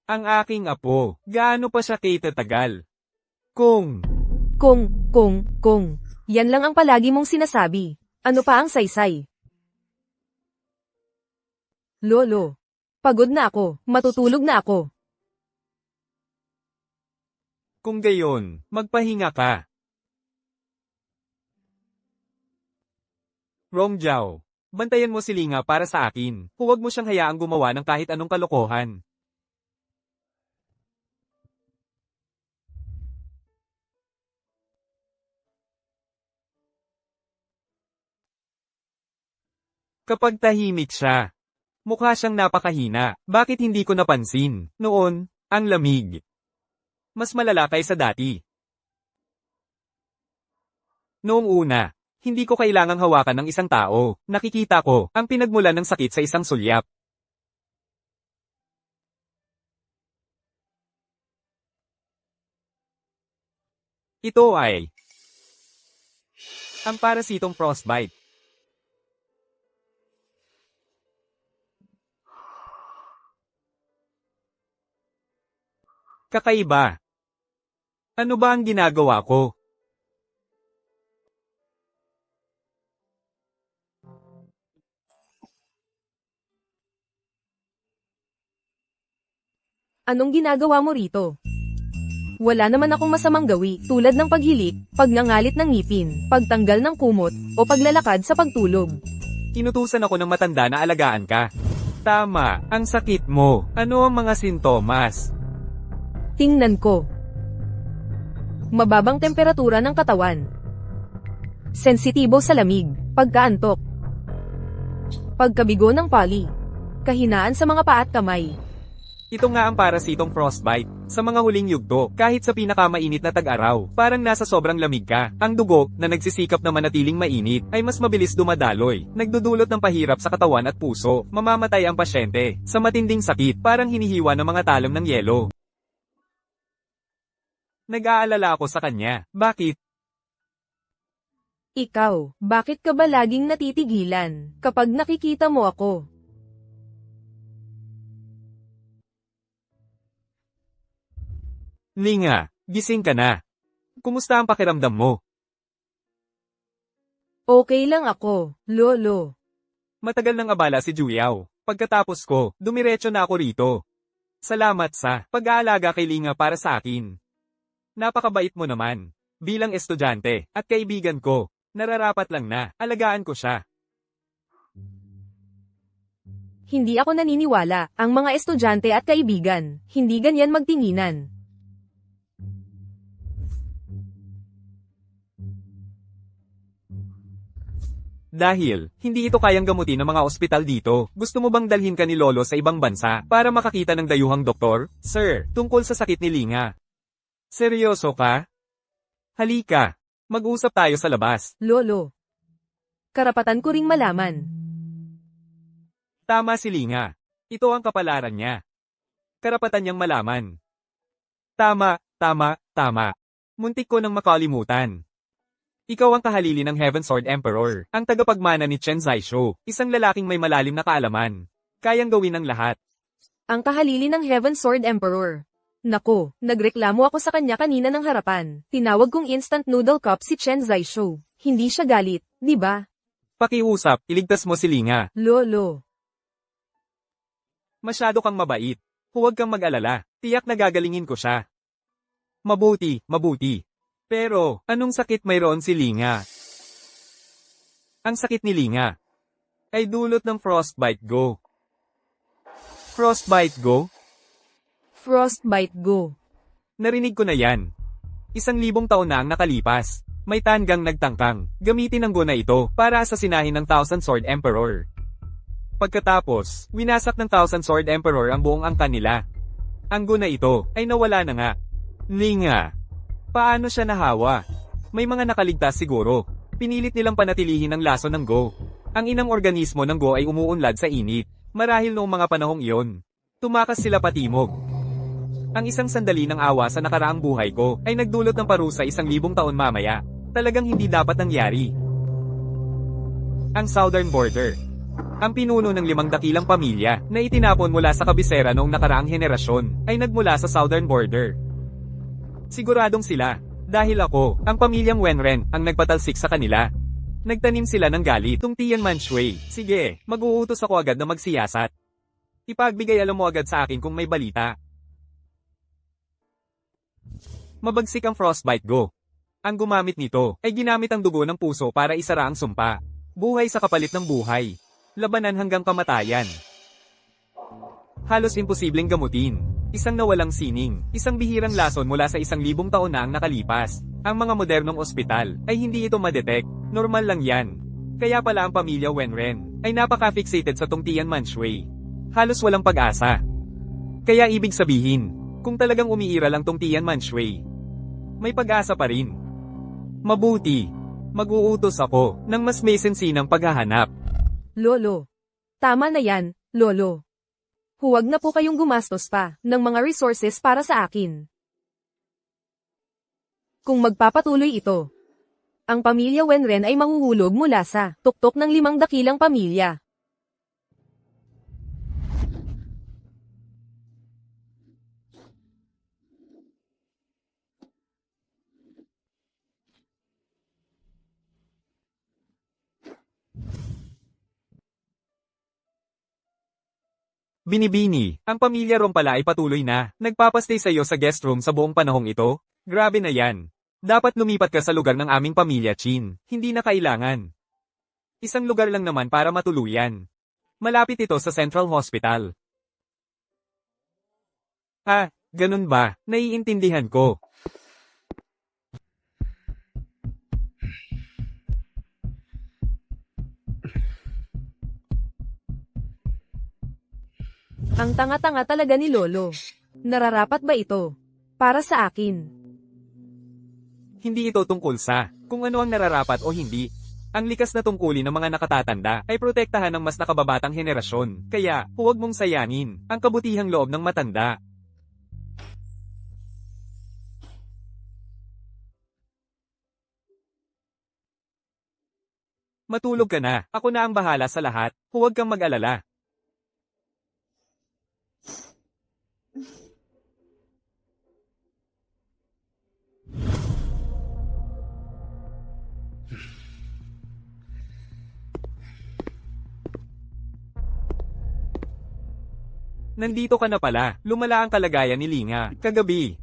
Ang aking apo, gaano pa siya kitatagal? Kung Yan lang ang palagi mong sinasabi. Ano pa ang saysay? Lolo. Pagod na ako, matutulog na ako. Kung gayon, magpahinga ka. Rongjiao, bantayan mo si Linga para sa akin. Huwag mo siyang hayaang gumawa ng kahit anong kalokohan. Kapag tahimik siya, mukha siyang napakahina. Bakit hindi ko napansin? Noon, ang lamig. Mas malala kaysa dati. Noong una, hindi ko kailangang hawakan ng isang tao. Nakikita ko ang pinagmulan ng sakit sa isang sulyap. Ito ay ang parasitong frostbite. Kakaiba. Ano ba ang ginagawa ko? Anong ginagawa mo rito? Wala naman akong masamang gawi, tulad ng paghilik, pagngangalit ng ngipin, pagtanggal ng kumot, o paglalakad sa pagtulog. Inutusan ako ng matanda na alagaan ka. Tama, ang sakit mo. Ano ang mga sintomas? Tingnan ko. Mababang temperatura ng katawan. Sensitibo sa lamig, pagkaantok. Pagkabigo ng pali. Kahinaan sa mga paa at kamay. Ito nga ang parasitong frostbite. Sa mga huling yugto, kahit sa pinakamainit na tag-araw, parang nasa sobrang lamig ka. Ang dugo, na nagsisikap na manatiling mainit, ay mas mabilis dumadaloy. Nagdudulot ng pahirap sa katawan at puso. Mamamatay ang pasyente. Sa matinding sakit, parang hinihiwa ng mga talon ng yelo. Nag-aalala ako sa kanya. Bakit? Ikaw, bakit ka ba laging natitigilan kapag nakikita mo ako? Linga, gising ka na. Kumusta ang pakiramdam mo? Okay lang ako, Lolo. Matagal nang abala si Juyao. Pagkatapos ko, dumiretso na ako rito. Salamat sa pag-aalaga kay Linga para sa akin. Napakabait mo naman. Bilang estudyante at kaibigan ko, nararapat lang na alagaan ko siya. Hindi ako naniniwala, ang mga estudyante at kaibigan, hindi ganyan magtinginan. Dahil, hindi ito kayang gamutin ng mga ospital dito. Gusto mo bang dalhin ka ni Lolo sa ibang bansa para makakita ng dayuhang doktor? Sir, tungkol sa sakit ni Linga. Seryoso ka? Halika. Mag-usap tayo sa labas. Lolo. Karapatan ko ring malaman. Tama si Linga. Ito ang kapalaran niya. Karapatan niyang malaman. Tama, tama, tama. Muntik ko nang makalimutan. Ikaw ang kahalili ng Heaven Sword Emperor, ang tagapagmana ni Chen Zhaishu, isang lalaking may malalim na kaalaman. Kayang gawin ang lahat. Ang kahalili ng Heaven Sword Emperor. Nako, nagreklamo ako sa kanya kanina ng harapan. Tinawag kong instant noodle cup si Chen Zhaishu. Hindi siya galit, di ba? Pakiusap, iligtas mo si Linga. Lolo. Masyado kang mabait. Huwag kang mag-alala. Tiyak na gagalingin ko siya. Mabuti, mabuti. Pero, anong sakit mayroon si Linga? Ang sakit ni Linga ay dulot ng frostbite go. Frostbite go? Frostbite go. Narinig ko na yan. 1,000 taon na ang nakalipas. May tanggang nagtangkang, gamitin ang go na ito para asasinahin ng Thousand Sword Emperor. Pagkatapos, winasak ng Thousand Sword Emperor ang buong angkan nila. Ang go na ito ay nawala na nga. Linga. Paano siya nahawa? May mga nakaligtas siguro. Pinilit nilang panatilihin ang laso ng go. Ang inang organismo ng go ay umuunlad sa init. Marahil noong mga panahong iyon. Tumakas sila patimog. Ang isang sandali ng awa sa nakaraang buhay ko ay nagdulot ng parusa 1,000 taon mamaya. Talagang hindi dapat nangyari. Ang Southern Border. Ang pinuno ng 5 dakilang pamilya na itinapon mula sa kabisera noong nakaraang henerasyon ay nagmula sa Southern Border. Siguradong sila, dahil ako, ang pamilyang Wenren, ang nagpatalsik sa kanila. Nagtanim sila ng galit. Tung Tianman Shui. Sige, mag-uutos ako agad na magsiyasat. Ipagbigay alam mo agad sa akin kung may balita. Mabagsik ang frostbite go. Ang gumamit nito ay ginamit ang dugo ng puso para isara ang sumpa. Buhay sa kapalit ng buhay. Labanan hanggang kamatayan. Halos imposibleng gamutin. Isang nawalang sining. Isang bihirang lason mula sa 1,000 taon na ang nakalipas. Ang mga modernong ospital ay hindi ito madetect. Normal lang yan. Kaya pala ang pamilya Wenren ay napaka-fixated sa Tung Tianman Shui. Halos walang pag-asa. Kaya ibig sabihin, kung talagang umiiral ang Tung Tianman Shui, may pag-asa pa rin. Mabuti. Mag-uutos ako ng mas may sensinang paghahanap. Lolo. Tama na yan, Lolo. Huwag na po kayong gumastos pa ng mga resources para sa akin. Kung magpapatuloy ito, ang pamilya Wenren ay manghuhulog mula sa tuktok ng 5 dakilang pamilya. Binibini, ang pamilya Rom pala ay patuloy na nagpapastay sa iyo sa guest room sa buong panahong ito? Grabe na yan. Dapat lumipat ka sa lugar ng aming pamilya Chin. Hindi na kailangan. Isang lugar lang naman para matuluyan. Malapit ito sa Central Hospital. Ah, ganun ba? Naiintindihan ko. Ang tanga-tanga talaga ni Lolo. Nararapat ba ito? Para sa akin. Hindi ito tungkol sa kung ano ang nararapat o hindi. Ang likas na tungkulin ng mga nakatatanda ay protektahan ng mas nakababatang henerasyon. Kaya, huwag mong sayangin ang kabutihang loob ng matanda. Matulog ka na. Ako na ang bahala sa lahat. Huwag kang mag-alala. Nandito ka na pala. Lumala ang kalagayan ni Linga. Kagabi.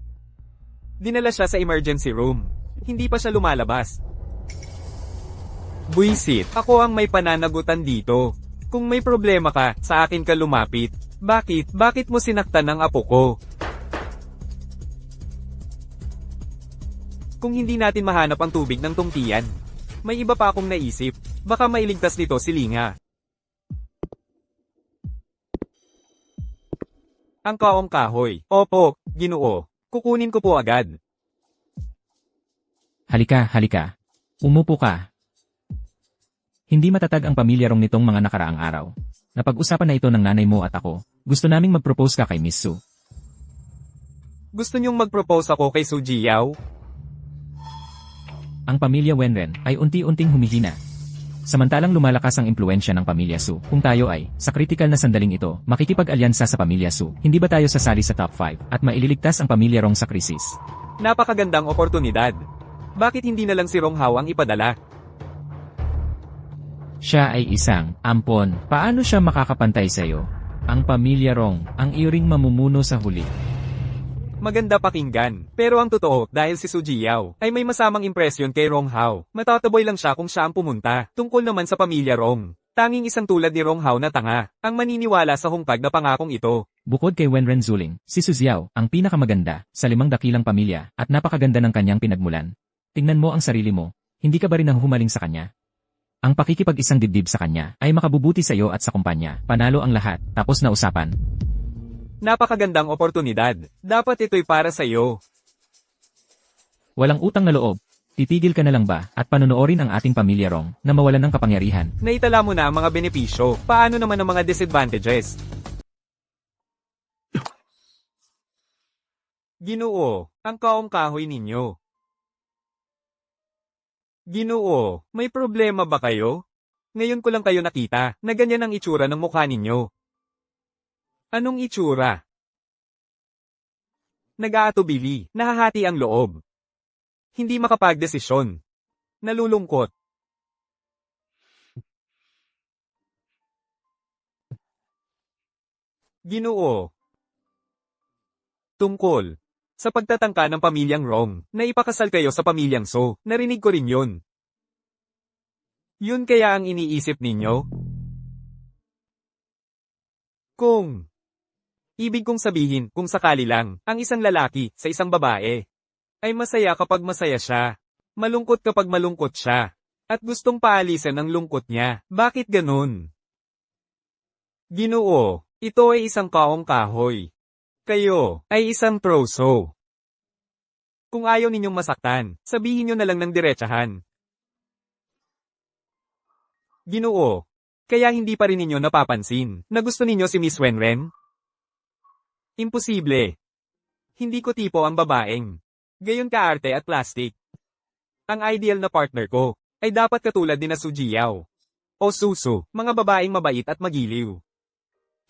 Dinala siya sa emergency room. Hindi pa siya lumalabas. Buisit, ako ang may pananagutan dito. Kung may problema ka, sa akin ka lumapit. Bakit? Bakit mo sinaktan ang apo ko? Kung hindi natin mahanap ang tubig ng tungtiyan, may iba pa akong naisip. Baka mailigtas nito si Linga. Ang kaong kahoy. Opo, Ginoo. Kukunin ko po agad. Halika, halika. Umupo ka. Hindi matatag ang pamilya Rong nitong mga nakaraang araw. Napag-usapan na ito ng nanay mo at ako. Gusto naming mag-propose ka kay Miss Su. Gusto niyong mag-propose ako kay Su Jiao? Ang pamilya Wenren ay unti-unting humihina. Samantalang lumalakas ang impluensya ng pamilya Su. Kung tayo ay, sa kritikal na sandaling ito, makikipag-alyansa sa pamilya Su, hindi ba tayo sasali sa top 5 at maililigtas ang pamilya Rong sa krisis? Napakagandang oportunidad. Bakit hindi na lang si Rong Hao ang ipadala? Siya ay isang ampon. Paano siya makakapantay sa'yo? Ang pamilya Rong, ang iring mamumuno sa huli. Maganda pakinggan. Pero ang totoo, dahil si Su Jiao ay may masamang impresyon kay Rong Hao, matataboy lang siya kung siya ang pumunta. Tungkol naman sa pamilya Rong, tanging isang tulad ni Rong Hao na tanga ang maniniwala sa hungkag na pangakong ito. Bukod kay Wenren Zuling, si Su Xiao, ang pinakamaganda sa 5 dakilang pamilya at napakaganda ng kanyang pinagmulan. Tingnan mo ang sarili mo, hindi ka ba rin humaling sa kanya? Ang pakikipag-isang dibdib sa kanya ay makabubuti sa iyo at sa kumpanya. Panalo ang lahat, tapos na usapan. Napakagandang oportunidad. Dapat ito'y para sa iyo. Walang utang na loob. Titigil ka na lang ba at panonoorin ang ating pamilya Rong na mawalan ng kapangyarihan? Naitala mo na ang mga benepisyo. Paano naman ang mga disadvantages? Ginoo, ang kaong kahoy ninyo. Ginoo, may problema ba kayo? Ngayon ko lang kayo nakita na ganyan ang itsura ng mukha ninyo. Anong itsura? Nag-aatubili, nahahati ang loob. Hindi makapagdesisyon. Nalulungkot. Ginoo. Tungkol sa pagtatangka ng pamilyang Rong, na ipakasal kayo sa pamilyang So, narinig ko rin yun. Yun kaya ang iniisip ninyo? Kung ibig kong sabihin, kung sakali lang, ang isang lalaki sa isang babae ay masaya kapag masaya siya, malungkot kapag malungkot siya, at gustong paalisan ang lungkot niya. Bakit ganun? Ginoo, ito ay isang kaong kahoy. Kayo ay isang troso. Kung ayaw ninyong masaktan, sabihin nyo na lang ng diretsahan. Ginoo, kaya hindi pa rin ninyo napapansin na gusto ninyo si Miss Wenren? Imposible. Hindi ko tipo ang babaeng gayon kaarte at plastic. Ang ideal na partner ko ay dapat katulad ni na Su Jiao o Susu, mga babaeng mabait at magiliw.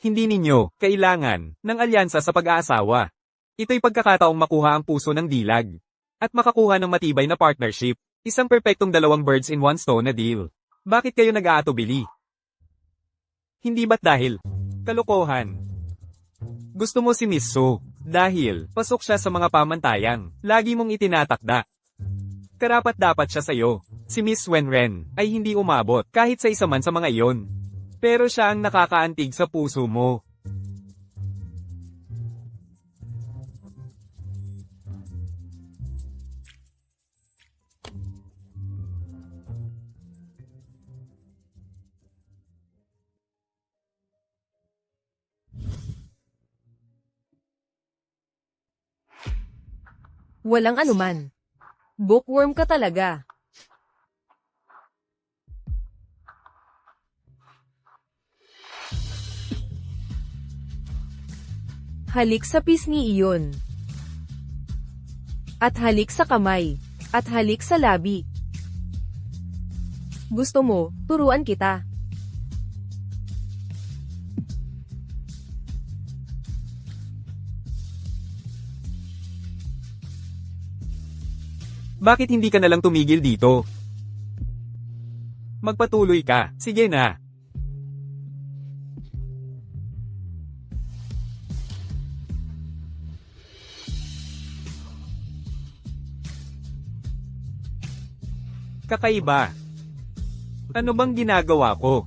Hindi ninyo kailangan ng alyansa sa pag-aasawa. Ito'y pagkakataong makuha ang puso ng dilag at makakuha ng matibay na partnership. Isang perpektong 2 birds in 1 stone na deal. Bakit kayo nag-aatubili? Hindi ba't dahil kalokohan? Gusto mo si Miss Su dahil pasok siya sa mga pamantayang lagi mong itinatakda. Karapat-dapat siya sa'yo. Si Miss Wenren ay hindi umabot kahit sa isa man sa mga iyon. Pero siya ang nakakaantig sa puso mo. Walang anuman. Bookworm ka talaga. Halik sa pisngi iyon. At halik sa kamay. At halik sa labi. Gusto mo, turuan kita. Bakit hindi ka nalang tumigil dito? Magpatuloy ka. Sige na. Kakaiba. Ano bang ginagawa ko?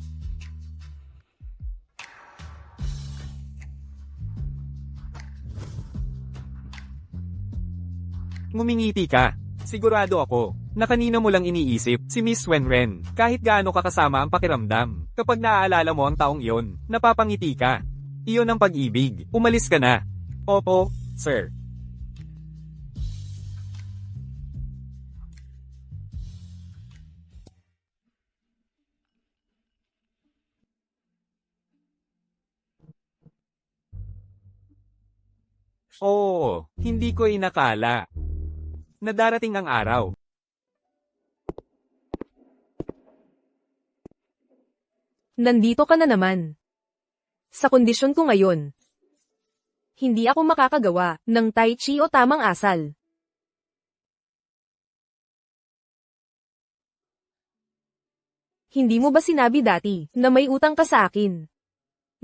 Ngumingiti ka. Sigurado ako na kanina mo lang iniisip si Miss Wenren. Kahit gaano kakasama ang pakiramdam, kapag naaalala mo ang taong iyon, napapangiti ka. Iyon ang pag-ibig. Umalis ka na. Opo, sir. Oo, hindi ko inakala na darating ang araw. Nandito ka na naman. Sa kondisyon ko ngayon, hindi ako makakagawa ng tai chi o tamang asal. Hindi mo ba sinabi dati na may utang ka sa akin?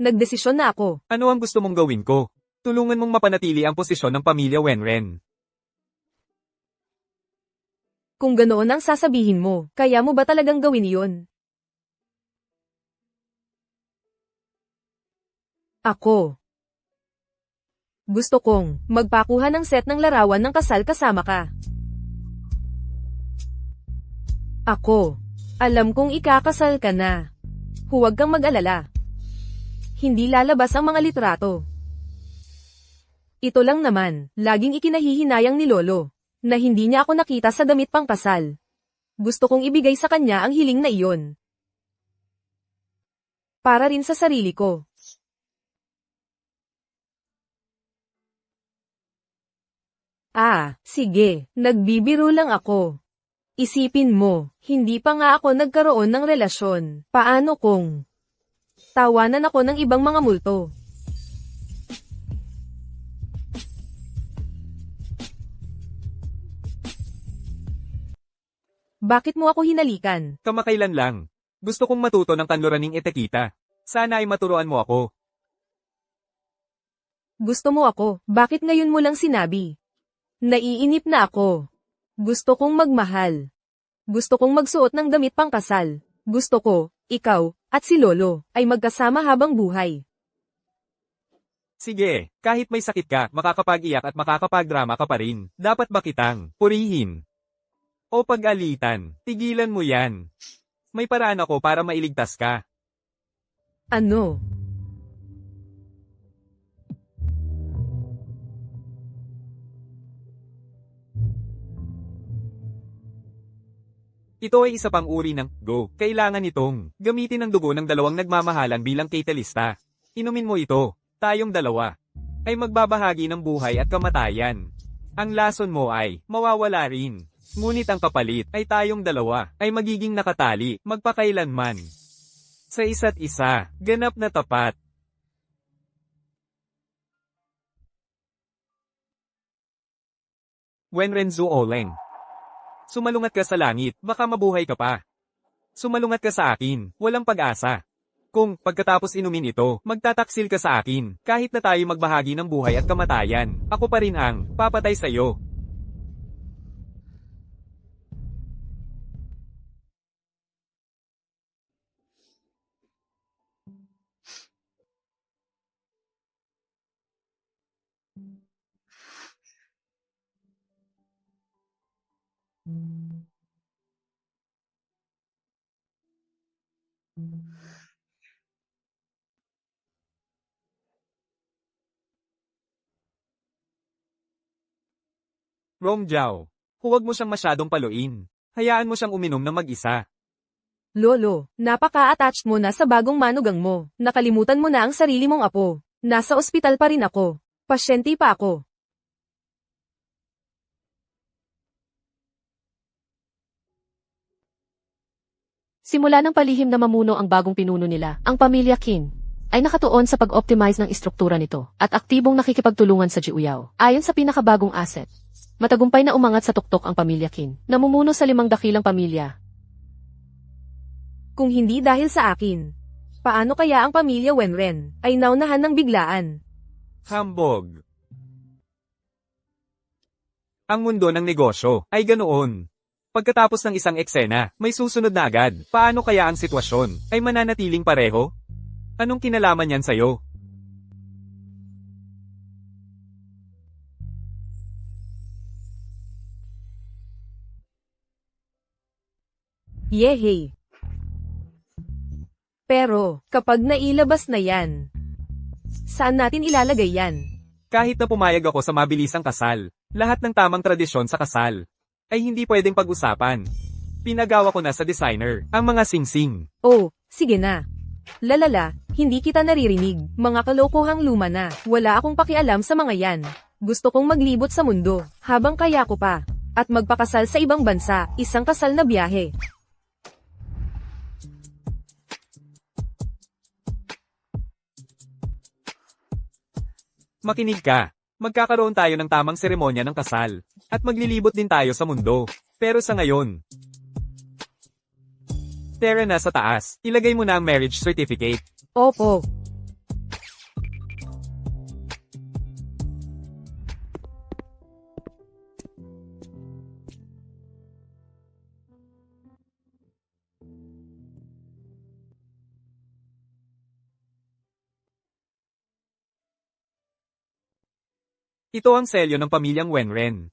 Nagdesisyon na ako. Ano ang gusto mong gawin ko? Tulungan mong mapanatili ang posisyon ng pamilya Wenren. Kung ganoon ang sasabihin mo, kaya mo ba talagang gawin iyon? Ako. Gusto kong magpakuha ng set ng larawan ng kasal kasama ka. Ako. Alam kong ikakasal ka na. Huwag kang mag-alala. Hindi lalabas ang mga litrato. Ito lang naman, laging ikinahihinayang ni Lolo, na hindi niya ako nakita sa damit pang kasal. Gusto kong ibigay sa kanya ang hiling na iyon. Para rin sa sarili ko. Sige, nagbibiro lang ako. Isipin mo, hindi pa nga ako nagkaroon ng relasyon. Paano kung tawanan ako ng ibang mga multo? Bakit mo ako hinalikan? Kamakailan lang. Gusto kong matuto ng kanluraning etekita. Sana ay maturuan mo ako. Gusto mo ako, bakit ngayon mo lang sinabi? Naiinip na ako. Gusto kong magmahal. Gusto kong magsuot ng damit pang kasal. Gusto ko, ikaw, at si Lolo, ay magkasama habang buhay. Sige, kahit may sakit ka, makakapag-iyak at makakapag-drama ka pa rin. Dapat ba kitang purihin? O pag-alitan? Tigilan mo yan. May paraan ako para mailigtas ka. Ano? Ito ay isa pang uri ng go. Kailangan itong gamitin ang dugo ng dalawang nagmamahalan bilang catalysta. Inumin mo ito. Tayong dalawa ay magbabahagi ng buhay at kamatayan. Ang lason mo ay mawawala rin. Ngunit ang kapalit ay tayong dalawa ay magiging nakatali magpakailanman. Sa isa't isa, ganap na tapat. Wenrenzu Oleng. Sumalungat ka sa langit, baka mabuhay ka pa. Sumalungat ka sa akin, walang pag-asa. Kung, pagkatapos inumin ito, magtataksil ka sa akin, kahit na tayo magbahagi ng buhay at kamatayan, ako pa rin ang papatay sa'yo. Romjao, huwag mo siyang masyadong paluin. Hayaan mo siyang uminom ng mag-isa. Lolo, napaka-attached mo na sa bagong manugang mo. Nakalimutan mo na ang sarili mong apo. Nasa ospital pa rin ako. Pasyente pa ako. Simula ng palihim na mamuno ang bagong pinuno nila, ang pamilya Qin ay nakatuon sa pag-optimize ng istruktura nito at aktibong nakikipagtulungan sa Jiuyao. Ayon sa pinakabagong asset, matagumpay na umangat sa tuktok ang pamilya Qin, namumuno sa 5 dakilang pamilya. Kung hindi dahil sa akin, paano kaya ang pamilya Wenren ay naunahan ng biglaan? Hambog. Ang mundo ng negosyo ay ganoon. Pagkatapos ng isang eksena, may susunod na agad. Paano kaya ang sitwasyon ay mananatiling pareho? Anong kinalaman yan sa'yo? Yehey! Pero, kapag nailabas na yan, saan natin ilalagay yan? Kahit na pumayag ako sa mabilisang kasal, lahat ng tamang tradisyon sa kasal ay hindi pwedeng pag-usapan. Pinagawa ko na sa designer ang mga singsing. Oh, sige na. Lalala, hindi kita naririnig. Mga kalokohang luma na. Wala akong pakialam sa mga yan. Gusto kong maglibot sa mundo, habang kaya ko pa. At magpakasal sa ibang bansa, isang kasal na biyahe. Makinig ka. Magkakaroon tayo ng tamang seremonya ng kasal. At maglilibot din tayo sa mundo. Pero sa ngayon, Tara na sa taas. Ilagay mo na ang marriage certificate. Opo. Ito ang selyo ng pamilyang Wenren.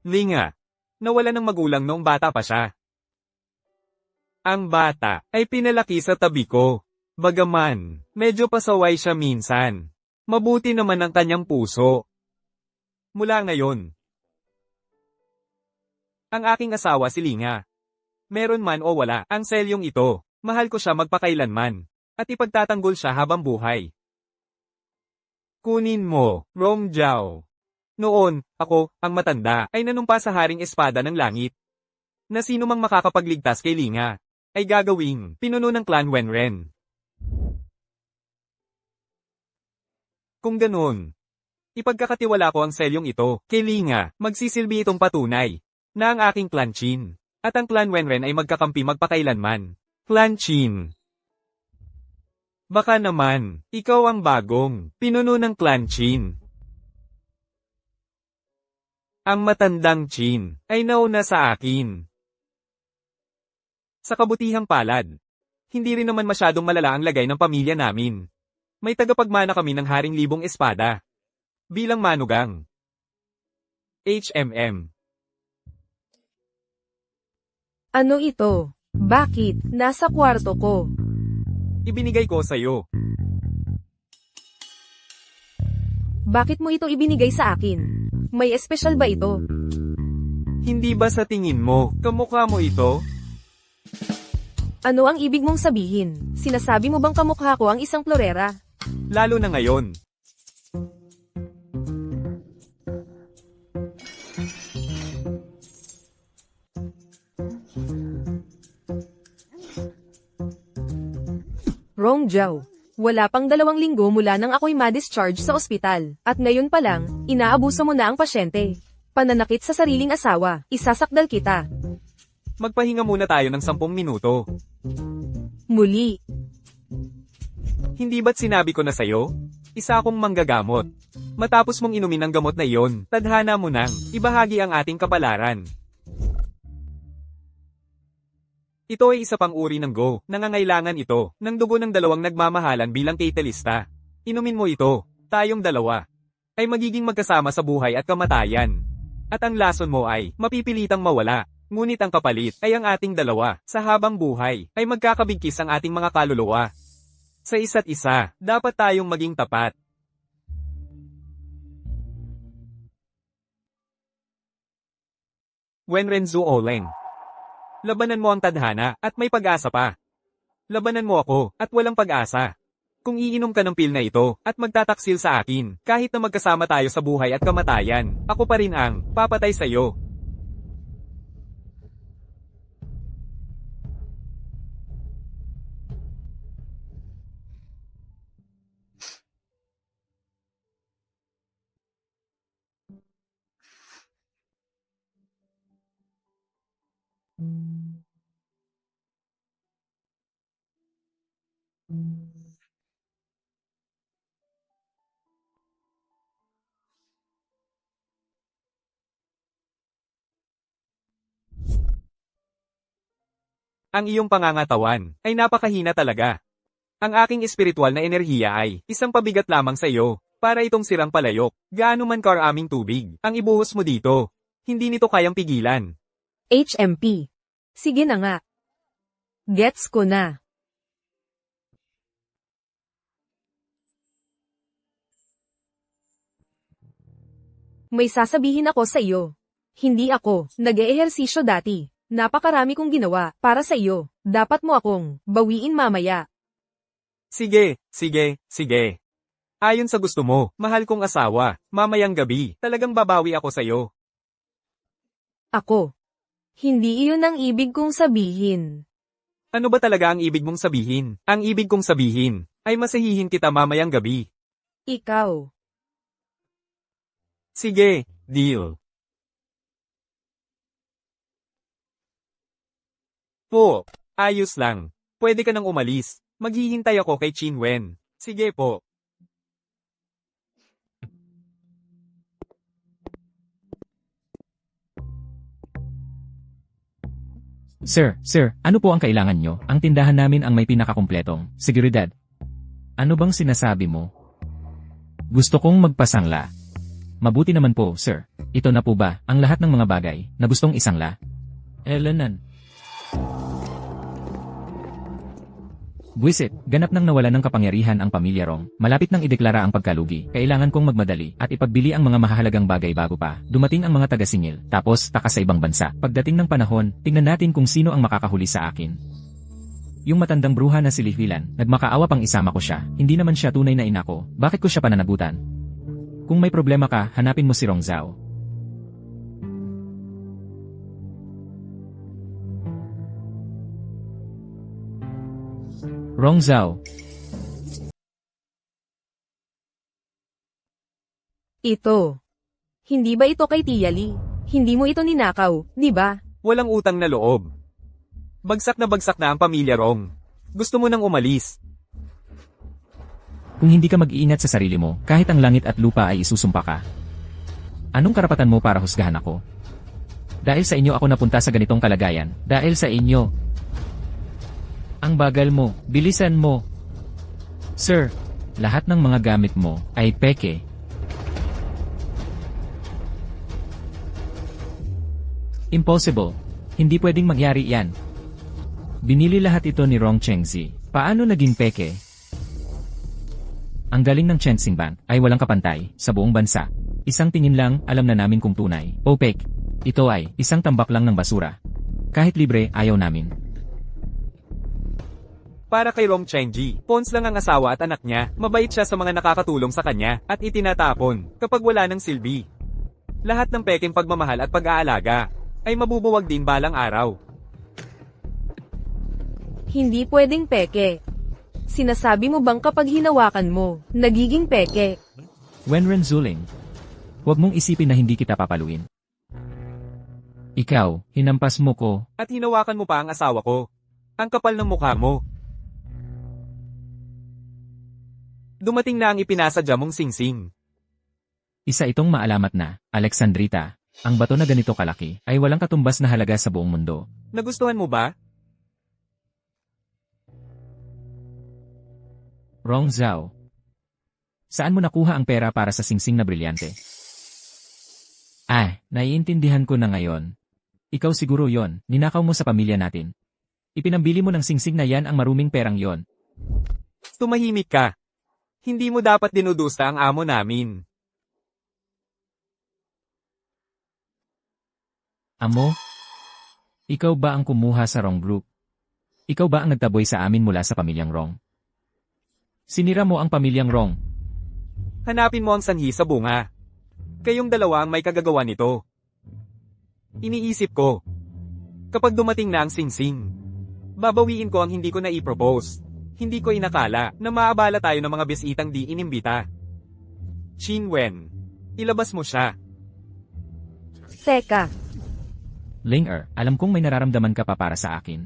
Linga. Nawala ng magulang noong bata pa siya. Ang bata ay pinalaki sa tabi ko. Bagaman, medyo pasaway siya minsan. Mabuti naman ang kanyang puso. Mula ngayon, ang aking asawa si Linga. Meron man o wala, ang selyong ito, mahal ko siya magpakailanman. At ipagtatanggol siya habang buhay. Kunin mo, Rong Jiao. Noon, ako, ang matanda, ay nanumpa sa Haring Espada ng Langit. Na sino mang makakapagligtas kay Linga, ay gagawing pinuno ng clan Wenren. Kung ganun, ipagkakatiwala ko ang selyong ito, kay Linga, magsisilbi itong patunay, na ang aking clan Qin, at ang clan Wenren ay magkakampi magpakailanman. Clan Qin. Baka naman, ikaw ang bagong pinuno ng clan Qin. Ang matandang Qin ay nauna sa akin. Sa kabutihang palad, hindi rin naman masyadong malala ang lagay ng pamilya namin. May tagapagmana kami ng Haring Libong Espada. Bilang manugang. HMM. Ano ito? Bakit? Nasa kwarto ko. Ibinigay ko sa'yo. Bakit mo ito ibinigay sa akin? May espesyal ba ito? Hindi ba sa tingin mo, kamukha mo ito? Ano ang ibig mong sabihin? Sinasabi mo bang kamukha ko ang isang florera? Lalo na ngayon. Rong Jiao. Wala pang 2 linggo mula nang ako'y ma-discharge sa ospital, at ngayon pa lang, inaabuso mo na ang pasyente. Pananakit sa sariling asawa, isasakdal kita. Magpahinga muna tayo ng 10 minuto. Muli. Hindi ba't sinabi ko na sa'yo? Isa akong manggagamot. Matapos mong inumin ang gamot na iyon, tadhana mo nang ibahagi ang ating kapalaran. Ito ay isa pang uri ng go, nangangailangan ito, ng dugo ng 2 nagmamahalan bilang catalysta. Inumin mo ito, tayong 2, ay magiging magkasama sa buhay at kamatayan. At ang lason mo ay, mapipilitang mawala, ngunit ang kapalit ay ang ating 2, sa habang buhay, ay magkakabigkis ang ating mga kaluluwa. Sa isa't isa, dapat tayong maging tapat. Wenrenzu Oleng. Labanan mo ang tadhana, at may pag-asa pa. Labanan mo ako, at walang pag-asa. Kung iinom ka ng pil na ito, at magtataksil sa akin, kahit na magkasama tayo sa buhay at kamatayan, ako pa rin ang papatay sa'yo. Ang iyong pangangatawan ay napakahina talaga. Ang aking espiritual na enerhiya ay isang pabigat lamang sa iyo, para itong sirang palayok. Gaano man karaming tubig ang ibuhos mo dito, hindi nito kayang pigilan. HMP. Sige na nga. Gets ko na. May sasabihin ako sa iyo. Hindi ako nag-eehersisyo dati. Napakarami kong ginawa para sa iyo. Dapat mo akong bawiin mamaya. Sige, sige, sige. Ayon sa gusto mo, mahal kong asawa, mamayang gabi, talagang babawi ako sa'yo. Ako. Hindi iyon ang ibig kong sabihin. Ano ba talaga ang ibig mong sabihin? Ang ibig kong sabihin, ay masahihin kita mamayang gabi. Ikaw. Sige, deal. Po, ayos lang. Pwede ka nang umalis. Maghihintay ako kay Chinwen. Sige po. Sir, ano po ang kailangan nyo? Ang tindahan namin ang may pinakakumpletong seguridad. Ano bang sinasabi mo? Gusto kong magpasangla. Mabuti naman po, sir. Ito na po ba ang lahat ng mga bagay na gustong isangla? Elenan. Buwisit, ganap nang nawala ng kapangyarihan ang pamilya Rong. Malapit nang ideklara ang pagkalugi. Kailangan kong magmadali at ipagbili ang mga mahahalagang bagay bago pa dumating ang mga taga-singil, tapos taka sa ibang bansa. Pagdating ng panahon, tingnan natin kung sino ang makakahuli sa akin. Yung matandang bruha na si Lifilan, nagmakaawa pang isama ko siya. Hindi naman siya tunay na ina ko. Bakit ko siya pananagutan? Kung may problema ka, hanapin mo si Rong Zhao. Rong Zhao. Ito. Hindi ba ito kay Tia Lee? Hindi mo ito ninakaw, di ba? Walang utang na loob. Bagsak na ang pamilya Rong. Gusto mo nang umalis. Kung hindi ka mag-iingat sa sarili mo, kahit ang langit at lupa ay isusumpa ka. Anong karapatan mo para husgahan ako? Dahil sa inyo ako napunta sa ganitong kalagayan. Dahil sa inyo. Ang bagal mo, bilisan mo. Sir, lahat ng mga gamit mo ay peke. Impossible. Hindi pwedeng mangyari yan. Binili lahat ito ni Rong Chengzi. Paano naging peke? Ang galing ng Chengxing Bank ay walang kapantay sa buong bansa. Isang tingin lang, alam na namin kung tunay o fake. Ito ay isang tambak lang ng basura. Kahit libre, ayaw namin. Para kay Rong Chengji, Pons lang ang asawa at anak niya, mabait siya sa mga nakakatulong sa kanya, at itinatapon, kapag wala ng silbi. Lahat ng peking pagmamahal at pag-aalaga, ay mabubuwag din balang araw. Hindi pwedeng peke. Sinasabi mo bang kapag hinawakan mo, nagiging peke? Wenren Zuling. Huwag mong isipin na hindi kita papaluin. Ikaw, hinampas mo ko. At hinawakan mo pa ang asawa ko. Ang kapal ng mukha mo. Dumating na ang ipinasadya mong singsing. Isa itong maalamat na, Alexandrita. Ang bato na ganito kalaki ay walang katumbas na halaga sa buong mundo. Nagustuhan mo ba? Rong Zhao. Saan mo nakuha ang pera para sa singsing na brilyante? Naiintindihan ko na ngayon. Ikaw siguro yon, ninakaw mo sa pamilya natin. Ipinambili mo ng singsing na yan ang maruming perang yon. Tumahimik ka. Hindi mo dapat dinudusta ang amo namin. Amo? Ikaw ba ang kumuha sa Rong Group? Ikaw ba ang nagtaboy sa amin mula sa pamilyang Rong? Sinira mo ang pamilyang Rong. Hanapin mo ang sanhi sa bunga. Kayong dalawa ang may kagagawa nito. Iniisip ko. Kapag dumating na ang singsing, babawiin ko ang hindi ko na-i-propose. Hindi ko inakala na maabala tayo ng mga bisitang di inimbita. Chinwen, ilabas mo siya. Teka, Ling-er, alam kong may nararamdaman ka pa para sa akin.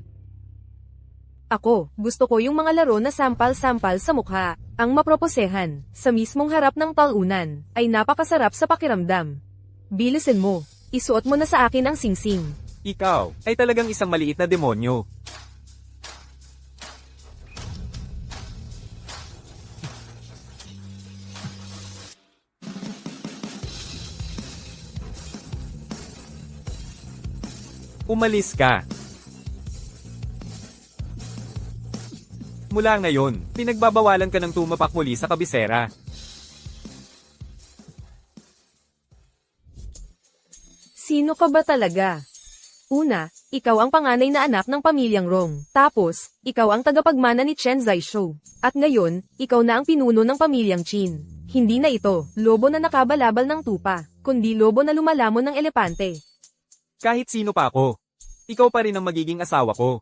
ako, gusto ko yung mga laro na sampal-sampal sa mukha. Ang maproposehan, sa mismong harap ng talunan, ay napakasarap sa pakiramdam. Bilisin mo, isuot mo na sa akin ang singsing. Ikaw, ay talagang isang maliit na demonyo. Umalis ka. Mula ngayon, pinagbabawalan ka ng tumapak muli sa kabisera. Sino ka ba talaga? Una, ikaw ang panganay na anak ng pamilyang Rong. Tapos, ikaw ang tagapagmana ni Chen Zhaishou. At ngayon, ikaw na ang pinuno ng pamilyang Qin. Hindi na ito, lobo na nakabalabal ng tupa, kundi lobo na lumalamon ng elepante. Kahit sino pa ako. Ikaw pa rin ang magiging asawa ko.